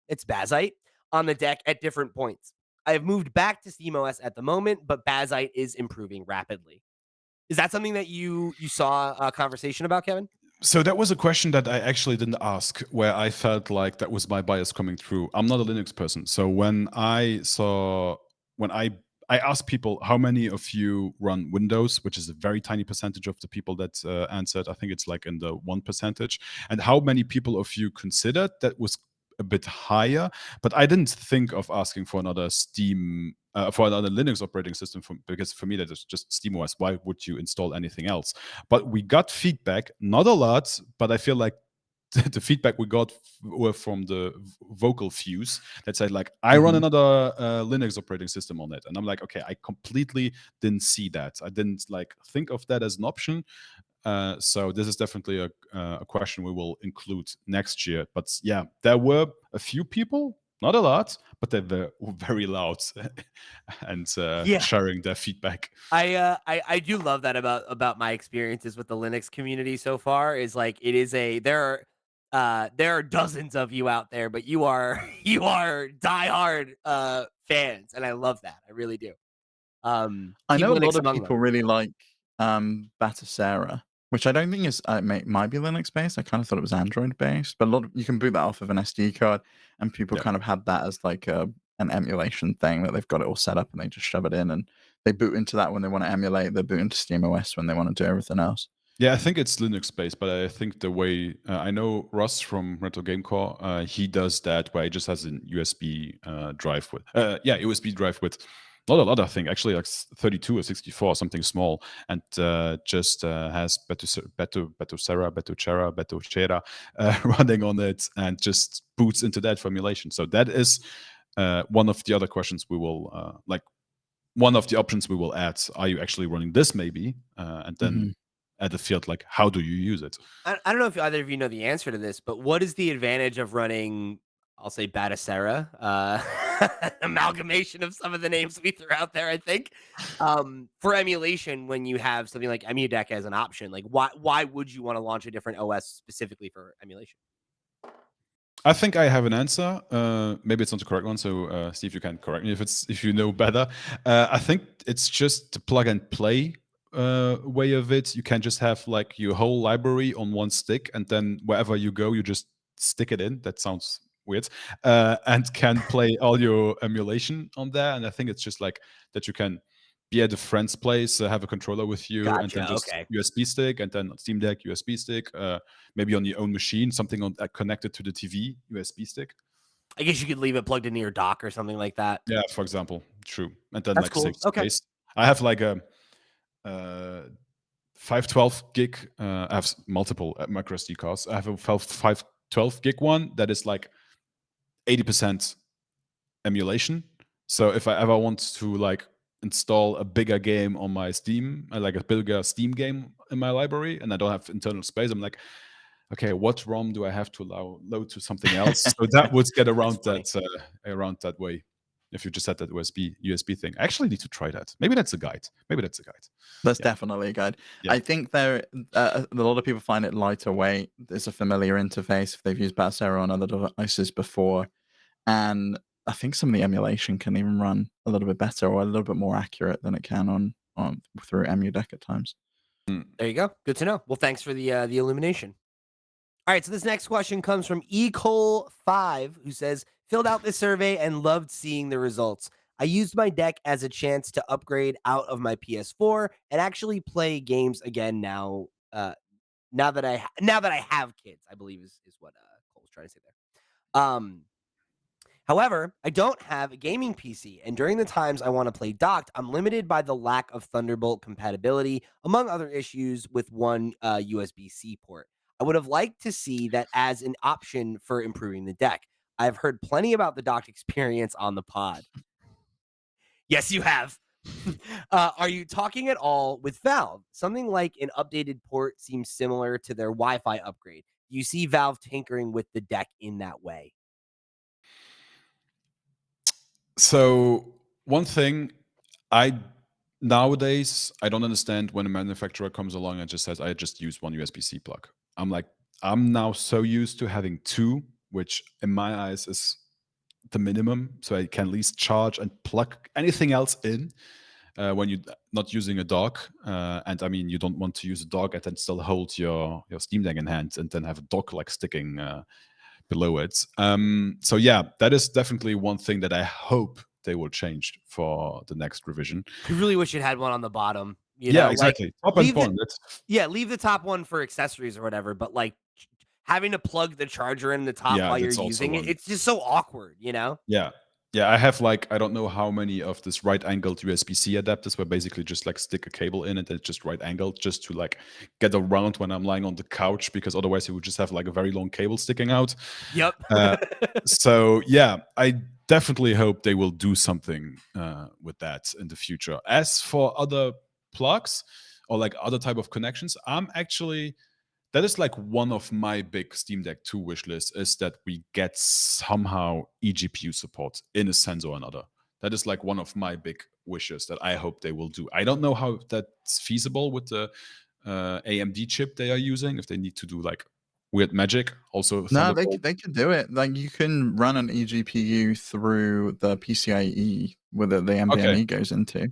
[SPEAKER 1] it's Bazite, on the deck at different points. I have moved back to SteamOS at the moment, but Bazite is improving rapidly." Is that something that you saw a conversation about, Kevin?
[SPEAKER 3] So that was a question that I actually didn't ask, where I felt like that was my bias coming through. I'm not a Linux person, so when I I asked people, how many of you run Windows, which is a very tiny percentage of the people that answered. I think it's like in the 1%. And how many people of you considered? That was a bit higher, but I didn't think of asking for another Steam, for another Linux operating system, because for me that is just SteamOS. Why would you install anything else? But we got feedback, not a lot, but I feel like the feedback we got were from the vocal fews that said like, I run another Linux operating system on it, and I'm like, okay, I completely didn't see that. I didn't like think of that as an option. So this is definitely a question we will include next year. But yeah, there were a few people, not a lot, but they were very loud and
[SPEAKER 1] Yeah.
[SPEAKER 3] sharing their feedback.
[SPEAKER 1] I do love that about my experiences with the Linux community so far. Is like it is a there are dozens of you out there, but you are you are diehard fans, and I love that. I really do.
[SPEAKER 2] I
[SPEAKER 1] Keep
[SPEAKER 2] know a
[SPEAKER 1] Linux
[SPEAKER 2] lot of
[SPEAKER 1] among
[SPEAKER 2] people
[SPEAKER 1] them.
[SPEAKER 2] really like Batacera, which I don't think is might be Linux based. I kind of thought it was Android based, but a lot of, you can boot that off of an SD card, and people
[SPEAKER 3] Yeah.
[SPEAKER 2] kind of had that as like an emulation thing that they've got it all set up and they just shove it in and they boot into that when they want to emulate. They boot into SteamOS when they want to do everything else.
[SPEAKER 3] Yeah, I think it's Linux based, but I think the way I know Ross from Retro Game Core, he does that where he just has a USB drive with, USB drive with not a lot. I think actually like 32 or 64, something small, and just has Betocera running on it, and just boots into that formulation. So that is one of the other questions we will like. One of the options we will add: are you actually running this? Maybe, and then at the field, like, how do you use it?
[SPEAKER 1] I don't know if either of you know the answer to this, but what is the advantage of running, I'll say Batacera, amalgamation of some of the names we threw out there, I think, for emulation when you have something like EmuDeck as an option? Like, why would you want to launch a different OS specifically for emulation?
[SPEAKER 3] I think I have an answer. Maybe it's not the correct one, so Steve, you can correct me if you know better. I think it's just the plug and play way of it. You can just have like your whole library on one stick, and then wherever you go, you just stick it in. That sounds weird, and can play all your emulation on there. And I think it's just like that you can be at a friend's place, have a controller with you, and then
[SPEAKER 1] Gotcha.
[SPEAKER 3] just
[SPEAKER 1] Okay.
[SPEAKER 3] USB stick, and then Steam Deck USB stick. Maybe on your own machine, something on connected to the TV USB stick.
[SPEAKER 1] I guess you could leave it plugged into your dock or something like that.
[SPEAKER 3] Yeah, for example, true, and then
[SPEAKER 1] That's
[SPEAKER 3] like
[SPEAKER 1] cool.
[SPEAKER 3] save
[SPEAKER 1] Okay.
[SPEAKER 3] space. I have like a 512 gig. I have multiple micro SD cards. I have a 512 gig one that is like 80% emulation. So if I ever want to like install a bigger game on my Steam, like a bigger Steam game in my library, and I don't have internal space, I'm like, okay, what ROM do I have to load to something else? So that would get
[SPEAKER 1] That's
[SPEAKER 3] around
[SPEAKER 1] funny.
[SPEAKER 3] that way. If you just had that USB thing, I actually need to try that. Maybe that's a guide.
[SPEAKER 2] That's
[SPEAKER 3] Yeah.
[SPEAKER 2] definitely a guide.
[SPEAKER 3] Yeah.
[SPEAKER 2] I think there a lot of people find it lighter weight. It's a familiar interface if they've used Batacera on other devices before, and I think some of the emulation can even run a little bit better or a little bit more accurate than it can on through EmuDeck at times.
[SPEAKER 1] There you go. Good to know. Well, thanks for the illumination. All right, so this next question comes from Ecole5, who says, filled out this survey and loved seeing the results. I used my deck as a chance to upgrade out of my PS4 and actually play games again now. Now that I have kids, I believe is what Cole's trying to say there. However, I don't have a gaming PC, and during the times I want to play docked, I'm limited by the lack of Thunderbolt compatibility, among other issues with one USB-C port. I would have liked to see that as an option for improving the deck. I've heard plenty about the docked experience on the pod. Yes, you have. Are you talking at all with Valve? Something like an updated port seems similar to their Wi-Fi upgrade. Do you see Valve tinkering with the deck in that way?
[SPEAKER 3] So one thing, I nowadays I don't understand when a manufacturer comes along and just says, I just use one USB-C plug. I'm like, I'm now so used to having two, which in my eyes is the minimum, so I can at least charge and plug anything else in when you're not using a dock. And I mean, you don't want to use a dock and then still hold your Steam Deck in hand and then have a dock like sticking below it. So yeah, that is definitely one thing that I hope they will change for the next revision.
[SPEAKER 1] I really wish it had one on the bottom. You
[SPEAKER 3] Yeah,
[SPEAKER 1] know,
[SPEAKER 3] exactly. Top and
[SPEAKER 1] leave the
[SPEAKER 3] bottom.
[SPEAKER 1] leave the top one for accessories or whatever. But like having to plug the charger in the top
[SPEAKER 3] Yeah,
[SPEAKER 1] while you're
[SPEAKER 3] that's also
[SPEAKER 1] using it,
[SPEAKER 3] one.
[SPEAKER 1] it's just so awkward. You know?
[SPEAKER 3] Yeah. Yeah, I have like, I don't know how many of this right-angled USB-C adapters where basically just like stick a cable in it and just right-angled just to like get around when I'm lying on the couch, because otherwise you would just have like a very long cable sticking out.
[SPEAKER 1] Yep.
[SPEAKER 3] So yeah, I definitely hope they will do something with that in the future. As for other plugs or like other type of connections, that is like one of my big Steam Deck 2 wish lists, is that we get somehow eGPU support in a sense or another. That is like one of my big wishes that I hope they will do. I don't know how that's feasible with the AMD chip they are using, if they need to do like weird magic. Also,
[SPEAKER 2] No,
[SPEAKER 3] Thunderbolt.
[SPEAKER 2] they could do it. Like you can run an eGPU through the PCIe where the
[SPEAKER 3] Okay.
[SPEAKER 2] NVMe goes into.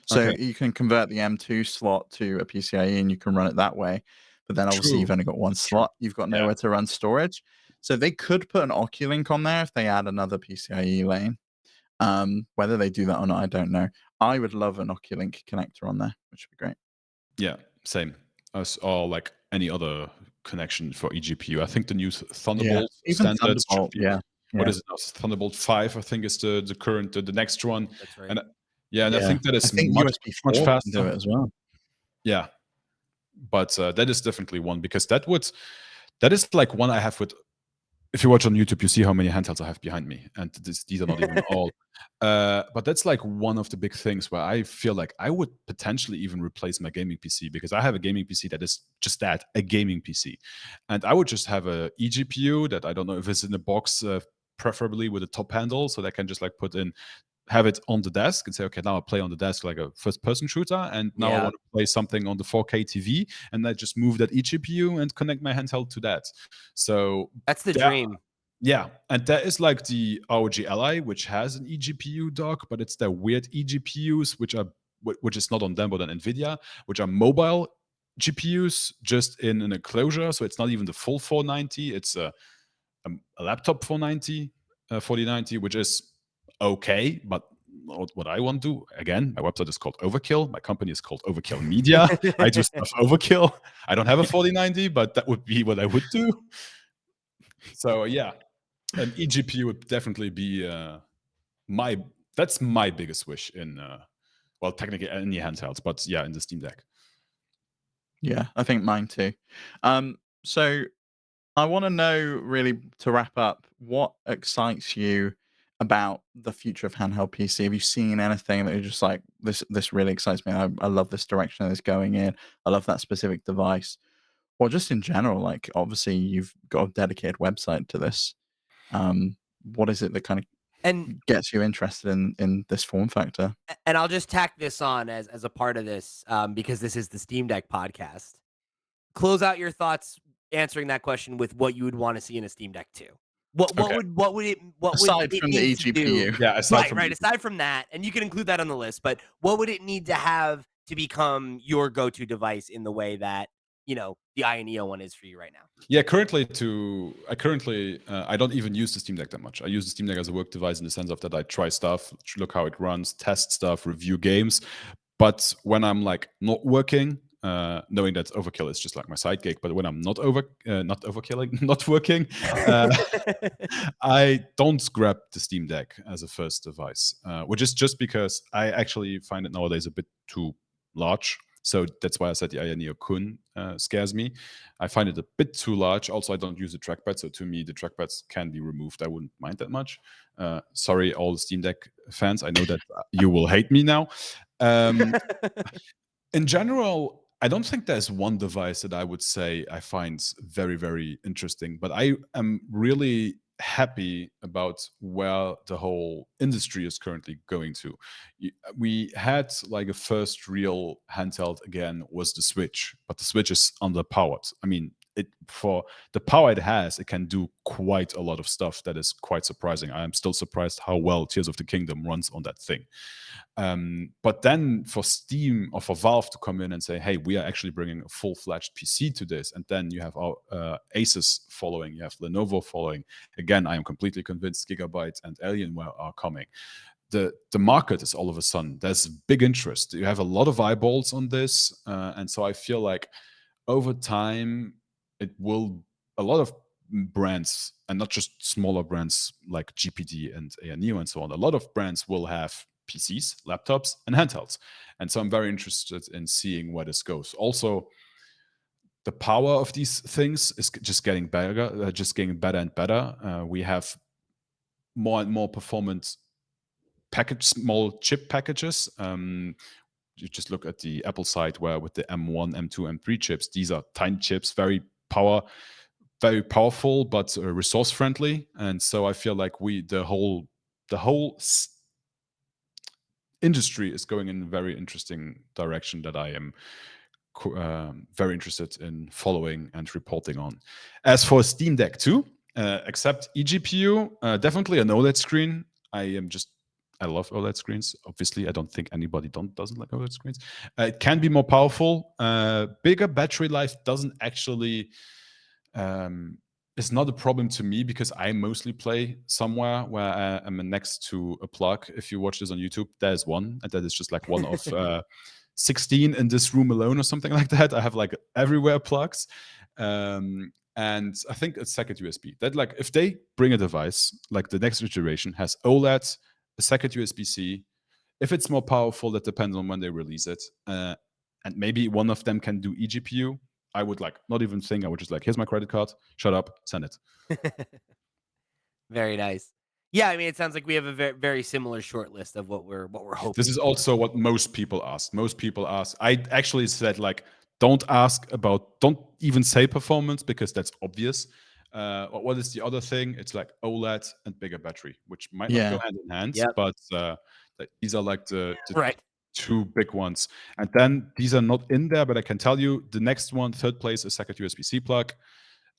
[SPEAKER 2] So
[SPEAKER 3] Okay.
[SPEAKER 2] you can convert the M2 slot to a PCIe and you can run it that way. But then obviously
[SPEAKER 3] True.
[SPEAKER 2] you've only got one
[SPEAKER 3] True.
[SPEAKER 2] slot. You've got
[SPEAKER 3] Yeah.
[SPEAKER 2] nowhere to run storage. So they could put an Oculink on there if they add another PCIe lane. Whether they do that or not, I don't know. I would love an Oculink connector on there, which would be great.
[SPEAKER 3] Yeah, same. Or like any other connection for eGPU. I think the new Thunderbolt
[SPEAKER 2] Even
[SPEAKER 3] standards should
[SPEAKER 2] Thunderbolt,
[SPEAKER 3] be.
[SPEAKER 2] yeah.
[SPEAKER 3] What
[SPEAKER 2] Yeah.
[SPEAKER 3] is it now? Thunderbolt 5, I think, is the current, the next one.
[SPEAKER 1] That's right.
[SPEAKER 3] And and I
[SPEAKER 2] Yeah.
[SPEAKER 3] think that is
[SPEAKER 2] I think
[SPEAKER 3] much
[SPEAKER 2] USB 4 can
[SPEAKER 3] faster.
[SPEAKER 2] do it as well.
[SPEAKER 3] Yeah, but that is definitely one, because that is like one I have with. If you watch on YouTube, you see how many handhelds I have behind me, and these are not even all. But that's like one of the big things where I feel like I would potentially even replace my gaming PC, because I have a gaming PC that is just that, a gaming PC, and I would just have a eGPU that I don't know if it's in a box, preferably with a top handle, so that I can just like have it on the desk and say, okay, now I play on the desk like a first-person shooter, and now I
[SPEAKER 1] Yeah.
[SPEAKER 3] want to play something on the 4K TV, and I just move that eGPU and connect my handheld to that. So
[SPEAKER 1] That's the
[SPEAKER 3] there-
[SPEAKER 1] dream.
[SPEAKER 3] yeah, and there is like the ROG Ally, which has an eGPU dock, but it's their weird eGPUs, which is not on them but on Nvidia, which are mobile GPUs just in an enclosure. So it's not even the full 490. It's a laptop 4090, which is okay, but what I want to do, again, my website is called Overkill. My company is called Overkill Media. I do stuff Overkill. I don't have a 4090, but that would be what I would do. So yeah, an eGPU would definitely be that's my biggest wish in well, technically any handhelds, but yeah, in the Steam Deck.
[SPEAKER 2] Yeah, I think mine too. So I want to know, really, to wrap up, what excites you about the future of handheld PC? Have you seen anything that you're just like, this really excites me? I love this direction that it's going in. I love that specific device. Or just in general, like obviously you've got a dedicated website to this. What is it that kind of
[SPEAKER 1] And
[SPEAKER 2] gets you interested in this form factor?
[SPEAKER 1] and I'll just tack this on as a part of this, because this is the Steam Deck podcast. Close out your thoughts answering that question with what you would want to see in a Steam Deck 2. What
[SPEAKER 3] Okay.
[SPEAKER 1] would
[SPEAKER 2] Aside
[SPEAKER 1] it
[SPEAKER 2] from the
[SPEAKER 1] need to do?
[SPEAKER 2] eGPU.
[SPEAKER 3] Yeah,
[SPEAKER 1] Right. Aside from that, and you can include that on the list, but what would it need to have to become your go-to device in the way that, the Ioneo one is for you right now?
[SPEAKER 3] Yeah, I don't even use the Steam Deck that much. I use the Steam Deck as a work device in the sense of that I try stuff, look how it runs, test stuff, review games. But when I'm like not working, knowing that Overkill is just like my side gig, but when I'm not overkilling, not working, I don't grab the Steam Deck as a first device, which is just because I actually find it nowadays a bit too large. So that's why I said the Ioneo Kun scares me. I find it a bit too large. Also, I don't use a trackpad, so to me, the trackpads can be removed. I wouldn't mind that much. Sorry, all the Steam Deck fans. I know that you will hate me now. In general, I don't think there's one device that I would say I find very, very interesting, but I am really happy about where the whole industry is currently going to. We had like a first real handheld again was the Switch, but the Switch is underpowered. I mean, for the power it has, it can do quite a lot of stuff that is quite surprising. I am still surprised how well Tears of the Kingdom runs on that thing. But then for Steam or for Valve to come in and say, hey, we are actually bringing a full-fledged PC to this, and then you have our Asus following, you have Lenovo following. Again, I am completely convinced Gigabyte and Alienware are coming. the market is all of a sudden, there's big interest. You have a lot of eyeballs on this, and so I feel like over time it will, a lot of brands, and not just smaller brands like GPD and ANU and so on, a lot of brands will have PCs, laptops, and handhelds. And so I'm very interested in seeing where this goes. Also, the power of these things is just getting better, and better. We have more and more performant small chip packages. You just look at the Apple side, where with the M1, M2, M3 chips, these are tiny chips, very powerful, but resource friendly. And so I feel like the whole industry is going in a very interesting direction that I am very interested in following and reporting on. As for Steam Deck 2, except eGPU, definitely an OLED screen. I love OLED screens. Obviously, I don't think anybody doesn't like OLED screens. It can be more powerful. Bigger battery life doesn't actually it's not a problem to me, because I mostly play somewhere where I am next to a plug. If you watch this on YouTube, there's one, and that is just like one of 16 in this room alone or something like that. I have like everywhere plugs. And I think it's second USB. That, like, if they bring a device like the next iteration has OLED, a second USB-C, if it's more powerful, that depends on when they release it. And maybe one of them can do eGPU. I would like not even think. I would just like, here's my credit card, shut up, send it.
[SPEAKER 1] Very nice. Yeah, I mean, it sounds like we have a very, very similar short list of what we're hoping.
[SPEAKER 3] This is also what most people ask. Most people ask. I actually said, like, don't even say performance, because that's obvious. What is the other thing? It's like OLED and bigger battery, which might not go hand in hand, but these are like the
[SPEAKER 1] right.
[SPEAKER 3] two big ones. And then these are not in there, but I can tell you the next one, third place, is second USB-C plug,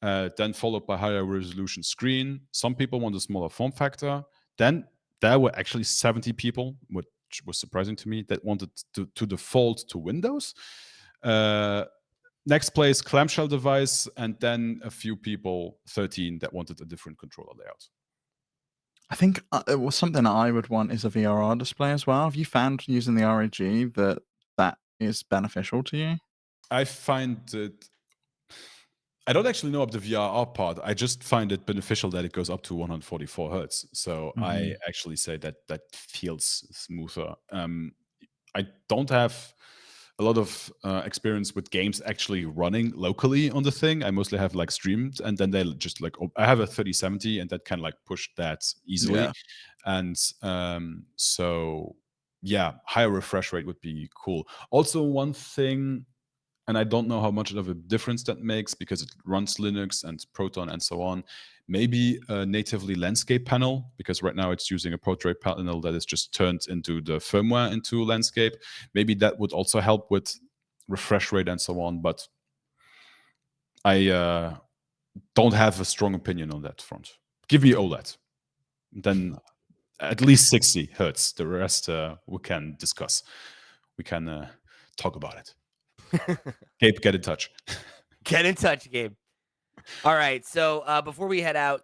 [SPEAKER 3] then followed by higher resolution screen. Some people want a smaller form factor. Then there were actually 70 people, which was surprising to me, that wanted to default to Windows. Next place, clamshell device, and then a few people, 13, that wanted a different controller layout.
[SPEAKER 2] I think it was something I would want is a VRR display as well. Have you found using the ROG that is beneficial to you?
[SPEAKER 3] I find it. I don't actually know of the VRR part. I just find it beneficial that it goes up to 144 hertz. So I actually say that feels smoother. I don't have a lot of experience with games actually running locally on the thing. I mostly have like streamed, and then they just like, I have a 3070, and that can like push that easily.
[SPEAKER 2] Yeah.
[SPEAKER 3] And so yeah, higher refresh rate would be cool. Also, one thing, and I don't know how much of a difference that makes, because it runs Linux and Proton and so on. Maybe a natively landscape panel, because right now it's using a portrait panel that is just turned into the firmware into landscape. Maybe that would also help with refresh rate and so on. But I don't have a strong opinion on that front. Give me OLED, then at least 60 hertz. The rest we can discuss. We can talk about it. Gabe, get in touch.
[SPEAKER 1] Get in touch, Gabe. All right. So before we head out,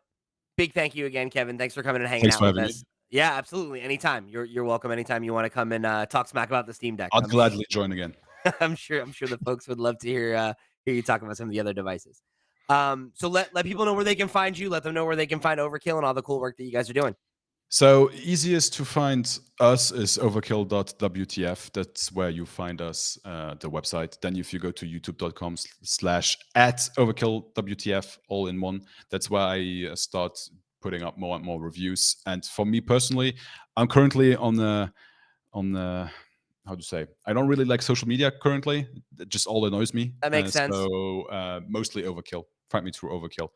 [SPEAKER 1] big thank you again, Kevin. Thanks for coming and hanging out with us. Yeah, absolutely. Anytime. You're welcome. Anytime you want to come and talk smack about the Steam Deck.
[SPEAKER 3] I'll gladly join again.
[SPEAKER 1] I'm sure the folks would love to hear you talk about some of the other devices. So let people know where they can find you. Let them know where they can find Overkill and all the cool work that you guys are doing.
[SPEAKER 3] So easiest to find us is OVERKILL.WTF. That's where you find us, the website. Then if you go to youtube.com/@OVERKILL.WTF, all in one, that's where I start putting up more and more reviews. And for me personally, I'm currently on how to say, I don't really like social media currently. It just all annoys me.
[SPEAKER 1] That makes sense.
[SPEAKER 3] So mostly Overkill. Find me through Overkill.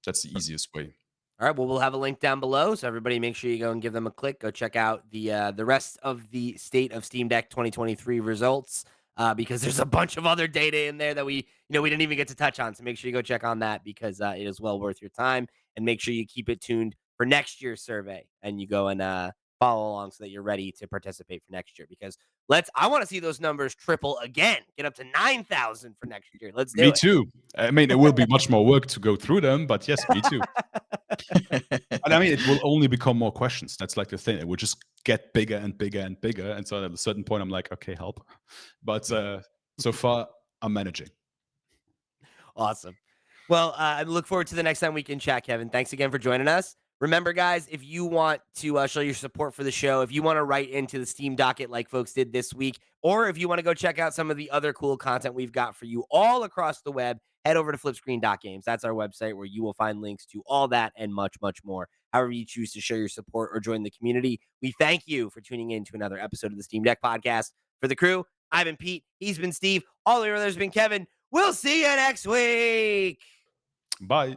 [SPEAKER 3] That's the easiest way.
[SPEAKER 1] All right. Well, we'll have a link down below, so everybody make sure you go and give them a click. Go check out the rest of the State of Steam Deck 2023 results, because there's a bunch of other data in there that we didn't even get to touch on. So make sure you go check on that, because it is well worth your time. And make sure you keep it tuned for next year's survey, and you go and follow along so that you're ready to participate for next year. Because I want to see those numbers triple again, get up to 9,000 for next year. Let's do
[SPEAKER 3] Me
[SPEAKER 1] it.
[SPEAKER 3] too. I mean, it will be much more work to go through them, but yes, me too. And I mean, it will only become more questions. That's like the thing. It will just get bigger and bigger and bigger. And so at a certain point, I'm like, okay, help. But so far, I'm managing.
[SPEAKER 1] Awesome. Well, I look forward to the next time we can chat, Kevin. Thanks again for joining us. Remember, guys, if you want to show your support for the show, if you want to write into the Steam docket like folks did this week, or if you want to go check out some of the other cool content we've got for you all across the web, head over to flipscreen.games. That's our website where you will find links to all that and much, much more. However you choose to show your support or join the community, we thank you for tuning in to another episode of the Steam Deck Podcast. For the crew, I've been Pete. He's been Steve. All the others been Kevin. We'll see you next week.
[SPEAKER 3] Bye.